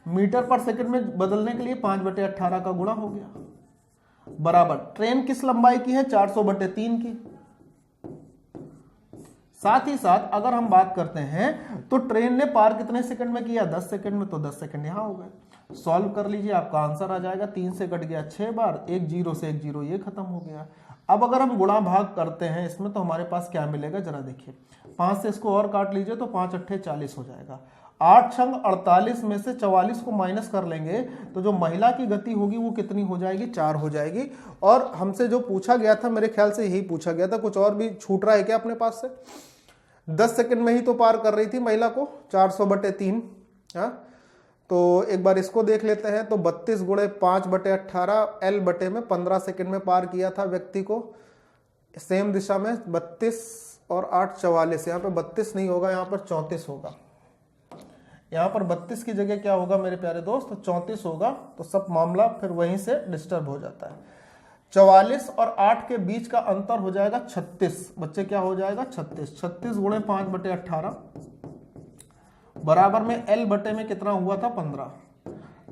Speaker 1: मीटर पर सेकंड में बदलने के लिए 5/18 का गुणा हो गया, बराबर ट्रेन किस लंबाई की है, 400/3 की। साथ ही साथ अगर हम बात करते हैं तो ट्रेन ने पार कितने सेकंड में किया, 10 सेकंड में, तो 10 सेकंड यहां हो गए। सॉल्व कर लीजिए, आपका आंसर आ जाएगा। 3 से कट गया 6 बार, 1 0 से 1 0, ये खत्म हो गया। अब अगर हम गुणा भाग करते हैं इसमें तो हमारे पास क्या मिलेगा, जरा देखिए। 5 से इसको और काट लीजिए तो 5 × 8 = 40 हो जाएगा। 8 × 48 में से 44 को माइनस कर लेंगे तो जो महिला की गति होगी वो कितनी हो जाएगी, 4 हो जाएगी। और हमसे जो पूछा गया था, मेरे ख्याल से यही पूछा गया था, कुछ और भी छूट रहा है क्या अपने पास से। 10 सेकंड में ही तो पार कर रही थी महिला को 400/3। हाँ, तो एक बार इसको देख लेते हैं। तो 32 × 5/18 L में 15 सेकंड में पार किया था व्यक्ति को सेम दिशा में। 32 और 8 44, यहाँ पे 32 नहीं होगा, यहाँ पर 34 होगा। यहाँ पर 32 की जगह क्या होगा मेरे प्यारे दोस्त, तो 34 होगा। तो सब मामला फिर वहीं से डिस्टर्ब हो जाता है। 44 और 8 के बीच का अंतर हो जाएगा 36। बच्चे क्या हो जाएगा, 36। 36 × 5/18 बराबर में L में कितना हुआ था, 15।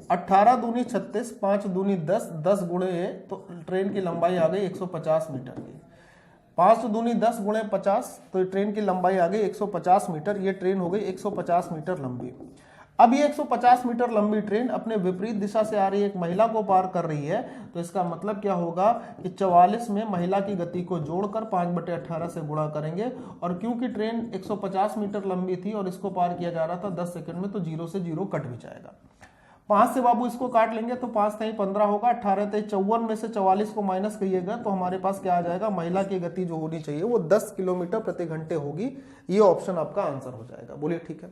Speaker 1: 18 दूनी 36, 5 दूनी 10, 10 गुणे ये, तो ट्रेन की लंबाई आ गई 150 मीटर की। 5 दूनी 10 × 50, तो ट्रेन की लंबाई आ गई 150 मीटर। ये ट्रेन हो गई 150 मीटर लंबी। अब ये 150 मीटर लंबी ट्रेन अपने विपरीत दिशा से आ रही एक महिला को पार कर रही है, तो इसका मतलब क्या होगा कि 44 में महिला की गति को जोड़कर 5/18 से गुणा करेंगे। और क्योंकि ट्रेन 150 मीटर लंबी थी और इसको पार किया जा रहा था 10 सेकंड में, तो 0 से 0 कट भी जाएगा। 5 से बाबू इसको काट लेंगे तो 5 × 3 = 15 होगा। 18 × 3 = 54 में से 44 को माइनस करिएगा तो हमारे पास क्या आ जाएगा, महिला की गति जो होनी चाहिए वो 10 किलोमीटर प्रति घंटे होगी। ये ऑप्शन आपका आंसर हो जाएगा। बोलिए ठीक है।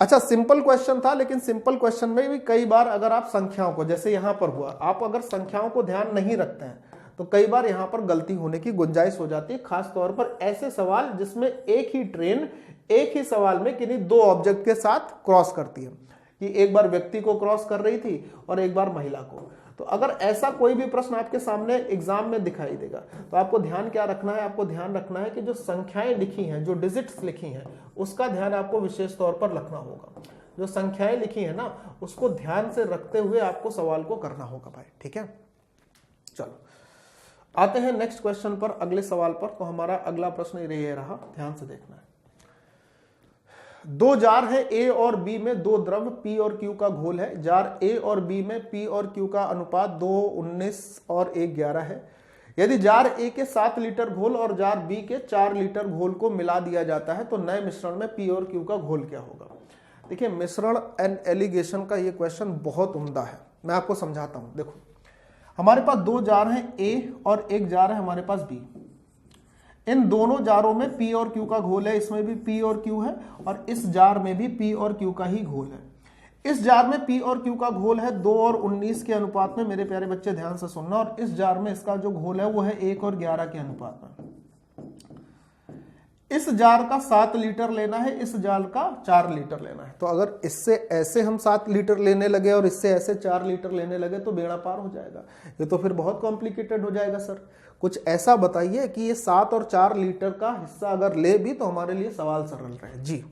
Speaker 1: अच्छा, सिंपल क्वेश्चन था, लेकिन सिंपल क्वेश्चन में भी कई बार अगर आप संख्याओं को, जैसे यहां पर हुआ, आप अगर संख्याओं को ध्यान नहीं रखते हैं तो कई बार यहां पर गलती होने की गुंजाइश हो जाती है। खास तौर पर ऐसे सवाल जिसमें एक ही ट्रेन एक ही सवाल में किन्हीं दो ऑब्जेक्ट के साथ क्रॉस करती है, कि एक बार व्यक्ति को क्रॉस कर रही थी और एक बार महिला को। तो अगर ऐसा कोई भी प्रश्न आपके सामने एग्जाम में दिखाई देगा तो आपको ध्यान क्या रखना है, आपको ध्यान रखना है कि जो संख्याएं लिखी हैं, जो डिजिट्स लिखी हैं, उसका ध्यान आपको विशेष तौर पर रखना होगा। जो संख्याएं लिखी है ना, उसको ध्यान से रखते हुए आपको सवाल को करना होगा भाई। ठीक है, चलो आते हैं नेक्स्ट क्वेश्चन पर, अगले सवाल पर। तो हमारा अगला प्रश्न ये रहा, ध्यान से देखना है। दो जार है A और B में दो द्रव P और Q का घोल है। जार A और B में P और Q का अनुपात 2, 19 और 1, 11 है। यदि जार A के 7 लीटर घोल और जार B के 4 लीटर घोल को मिला दिया जाता है तो नए मिश्रण में P और Q का घोल क्या होगा। देखिए मिश्रण एंड एलिगेशन का ये क्वेश्चन बहुत उम्दा है, मैं आपको समझाता हूं। देखो हमारे पास दो जार हैं ए और एक जार है हमारे पास बी। इन दोनों जारों में पी और क्यू का घोल है, इसमें भी पी और क्यू है और इस जार में भी पी और क्यू का ही घोल है। इस जार में पी और क्यू का घोल है 2 और 19 के अनुपात में, मेरे प्यारे बच्चे ध्यान से सुनना। और इस जार में इसका जो घोल है वो है 1 और 11 के अनुपात में। इस जार का 7 लीटर लेना है, इस जार का 4 लीटर लेना है। तो अगर इससे ऐसे हम 7 लीटर लेने लगे और इससे ऐसे 4 लीटर लेने लगे तो बेड़ा पार हो जाएगा। ये तो फिर बहुत कॉम्प्लिकेटेड हो जाएगा सर। कुछ ऐसा बताइए कि ये 7 और 4 लीटर का हिस्सा अगर ले भी तो हमारे लिए सवाल सरल रहे। जी,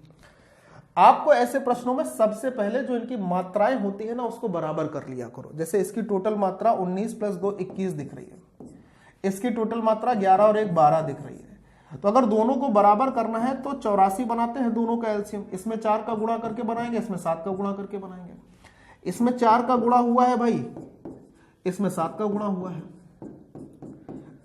Speaker 1: आपको ऐसे प्रश्नों में सबसे पहले जो इनकी मात्राएं होती है ना उसको बराबर कर लिया करो। जैसे इसकी टोटल मात्रा 19 + 2 21 दिख रही है, इसकी टोटल मात्रा 11 और 1 12 दिख रही है। तो अगर दोनों को बराबर करना है तो 84 बनाते हैं दोनों का एलसीएम। इसमें 4 का गुणा करके बनाएंगे, इसमें 7 का गुणा करके बनाएंगे। इसमें 4 का गुणा हुआ है भाई, इसमें 7 का गुणा हुआ है।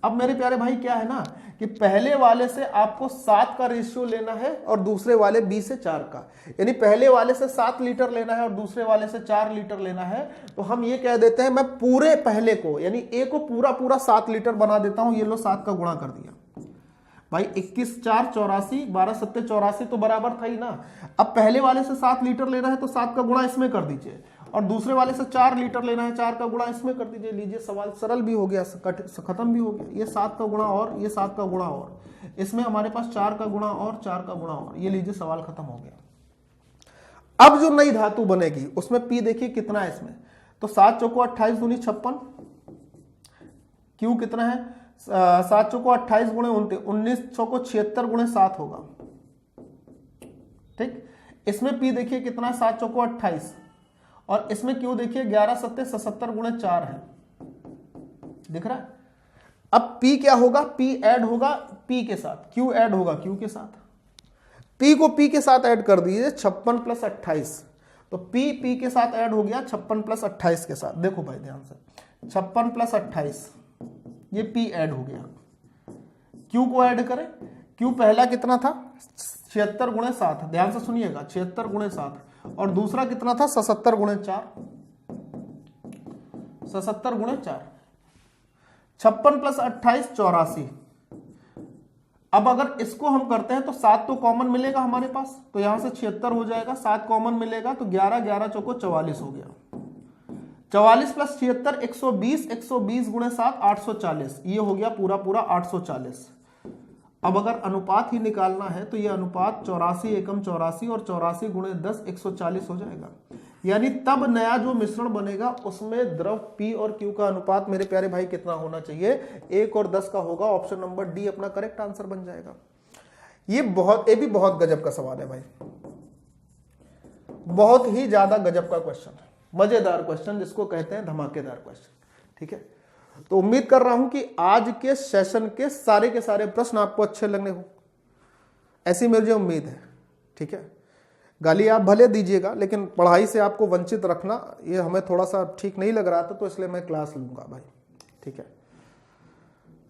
Speaker 1: अब मेरे प्यारे भाई क्या है ना कि पहले वाले से आपको 7 का रेशियो लेना है और दूसरे वाले बी से 4 का, यानी पहले वाले से 7 लीटर लेना है और दूसरे वाले से 4 लीटर लेना है। तो हम ये कह देते हैं मैं पूरे पहले को यानी ए को पूरा 7 लीटर बना देता हूं। ये लो 7 का गुणा कर दिया भाई, 21 4 84, 12 7 84 तो बराबर था ही ना। अब पहले वाले से 7 लीटर लेना है तो 7 का गुणा इसमें कर दीजिए और दूसरे वाले से 4 लीटर लेना है, 4 का गुणा इसमें कर दीजिए। लीजिए सवाल सरल भी हो गया, खत्म भी हो गया। ये 7 का गुणा और ये 7 का गुणा और इसमें हमारे पास 4 का गुणा और 4 का गुणा और, ये लीजिए सवाल खत्म हो गया। अब जो नई धातु बनेगी उसमें पी देखिए कितना है इसमें, तो 7 चौको 28 दूनी 56, क्यू कितना है 7 चौको 28 गुणे 29, 19 चौको 76 गुणे 7 होगा। ठीक, इसमें पी देखिए कितना है 7 चौको 28 और इसमें क्यू देखिए 11 7 77 गुणे 4 है, दिख रहा है। अब P क्या होगा, P ऐड होगा P के साथ, Q ऐड होगा Q के साथ। P को P के साथ ऐड कर दीजिए 56 + 28, तो P के साथ ऐड हो गया 56 + 28 के साथ। देखो भाई ध्यान से, 56 + 28 ये P ऐड हो गया। Q को ऐड करें, Q पहला कितना था 76 गुणे 7, ध्यान से सुनिएगा 76 गुणे 7 और दूसरा कितना था 77 गुणे 4, 77 गुणे 4, 56 + 28 84। अब अगर इसको हम करते हैं तो 7 तो कॉमन मिलेगा हमारे पास, तो यहां से 76 हो जाएगा, 7 कॉमन मिलेगा तो 11 11 चौको 44 हो गया। 44 + 76 120, 120 गुणे 7 840, ये हो गया पूरा 840। अब अगर अनुपात ही निकालना है तो ये अनुपात 84 एकम 84 और 84 गुणे 10 140 हो जाएगा। यानी तब नया जो मिश्रण बनेगा उसमें द्रव P और Q का अनुपात मेरे प्यारे भाई कितना होना चाहिए, 1 और 10 का होगा। ऑप्शन नंबर डी अपना करेक्ट आंसर बन जाएगा। ये भी बहुत गजब का सवाल है भाई, बहुत ही ज्यादा गजब का क्वेश्चन है, मजेदार क्वेश्चन जिसको कहते हैं धमाकेदार क्वेश्चन। ठीक है, तो उम्मीद कर रहा हूं कि आज के सेशन के सारे प्रश्न आपको अच्छे लगने हो, ऐसी मुझे उम्मीद है। ठीक है, गाली आप भले दीजिएगा लेकिन पढ़ाई से आपको वंचित रखना ये हमें थोड़ा सा ठीक नहीं लग रहा था, तो इसलिए मैं क्लास लूंगा भाई। ठीक है,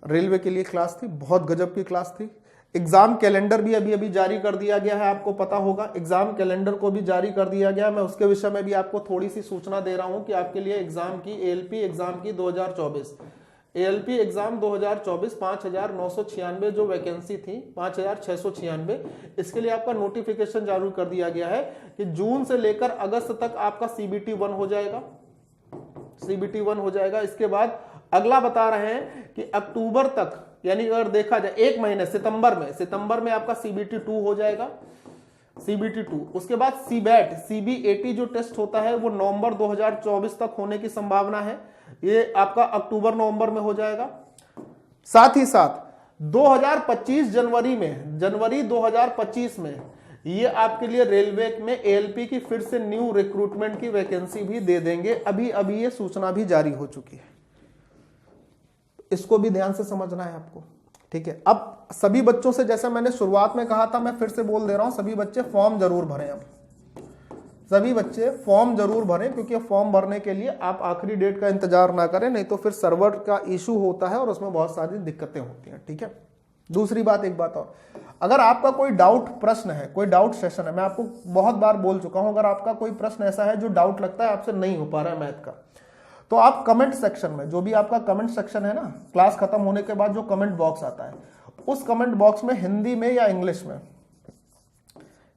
Speaker 1: रेलवे के लिए क्लास थी, बहुत गजब की क्लास थी। एग्जाम कैलेंडर भी अभी जारी कर दिया गया है, आपको पता होगा एग्जाम कैलेंडर को भी जारी कर दिया गया। मैं उसके विषय में भी आपको थोड़ी सी सूचना दे रहा हूं कि आपके लिए एग्जाम की एएलपी एग्जाम की 2024 एएलपी एग्जाम 2024 5996 जो वैकेंसी थी 5696, इसके लिए आपका नोटिफिकेशन जारी कर दिया गया है कि जून से लेकर अगस्त तक आपका CBT 1 हो जाएगा, CBT 1 हो जाएगा। इसके बाद अगला बता रहे हैं कि अक्टूबर तक, यानी अगर देखा जाए 1 महीने सितंबर में आपका CBT 2 हो जाएगा, CBT 2। उसके बाद CBAT जो टेस्ट होता है वो नवंबर 2024 तक होने की संभावना है, ये आपका अक्टूबर नवंबर में हो जाएगा। साथ ही साथ 2025 जनवरी 2025 में ये आपके लिए रेलवे में एएलपी की फिर से न्यू रिक्रूटमेंट की वैकेंसी भी दे देंगे। अभी ये सूचना भी जारी हो चुकी है, इसको भी ध्यान से समझना है आपको। ठीक है, अब सभी बच्चों से, जैसा मैंने शुरुआत में कहा था, मैं फिर से बोल दे रहा हूं, सभी बच्चे फॉर्म जरूर भरें। अब सभी बच्चे फॉर्म जरूर भरें, क्योंकि फॉर्म भरने के लिए आप आखिरी डेट का इंतजार ना करें, नहीं तो फिर सर्वर का इशू होता है और उसमें बहुत सारी दिक्कतें होती हैं। ठीक है, दूसरी बात, एक बात और, अगर आपका कोई डाउट प्रश्न है, कोई डाउट सेशन है, मैं आपको बहुत बार बोल चुका हूं, अगर आपका कोई प्रश्न ऐसा है जो डाउट लगता है आपसे नहीं हो पा रहा है मैथ का, तो आप कमेंट सेक्शन में, जो भी आपका कमेंट सेक्शन है ना, क्लास खत्म होने के बाद जो कमेंट बॉक्स आता है, उस कमेंट बॉक्स में हिंदी में या इंग्लिश में,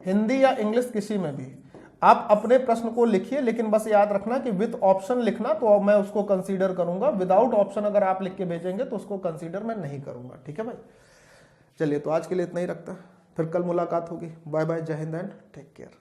Speaker 1: हिंदी या इंग्लिश किसी में भी आप अपने प्रश्न को लिखिए, लेकिन बस याद रखना कि विद ऑप्शन लिखना, तो मैं उसको कंसीडर करूंगा। विदाउट ऑप्शन अगर आप लिख के भेजेंगे तो उसको कंसीडर मैं नहीं करूंगा। ठीक है भाई, चलिए तो आज के लिए इतना ही रखता है, फिर कल मुलाकात होगी। बाय बाय, जय हिंद एंड टेक केयर।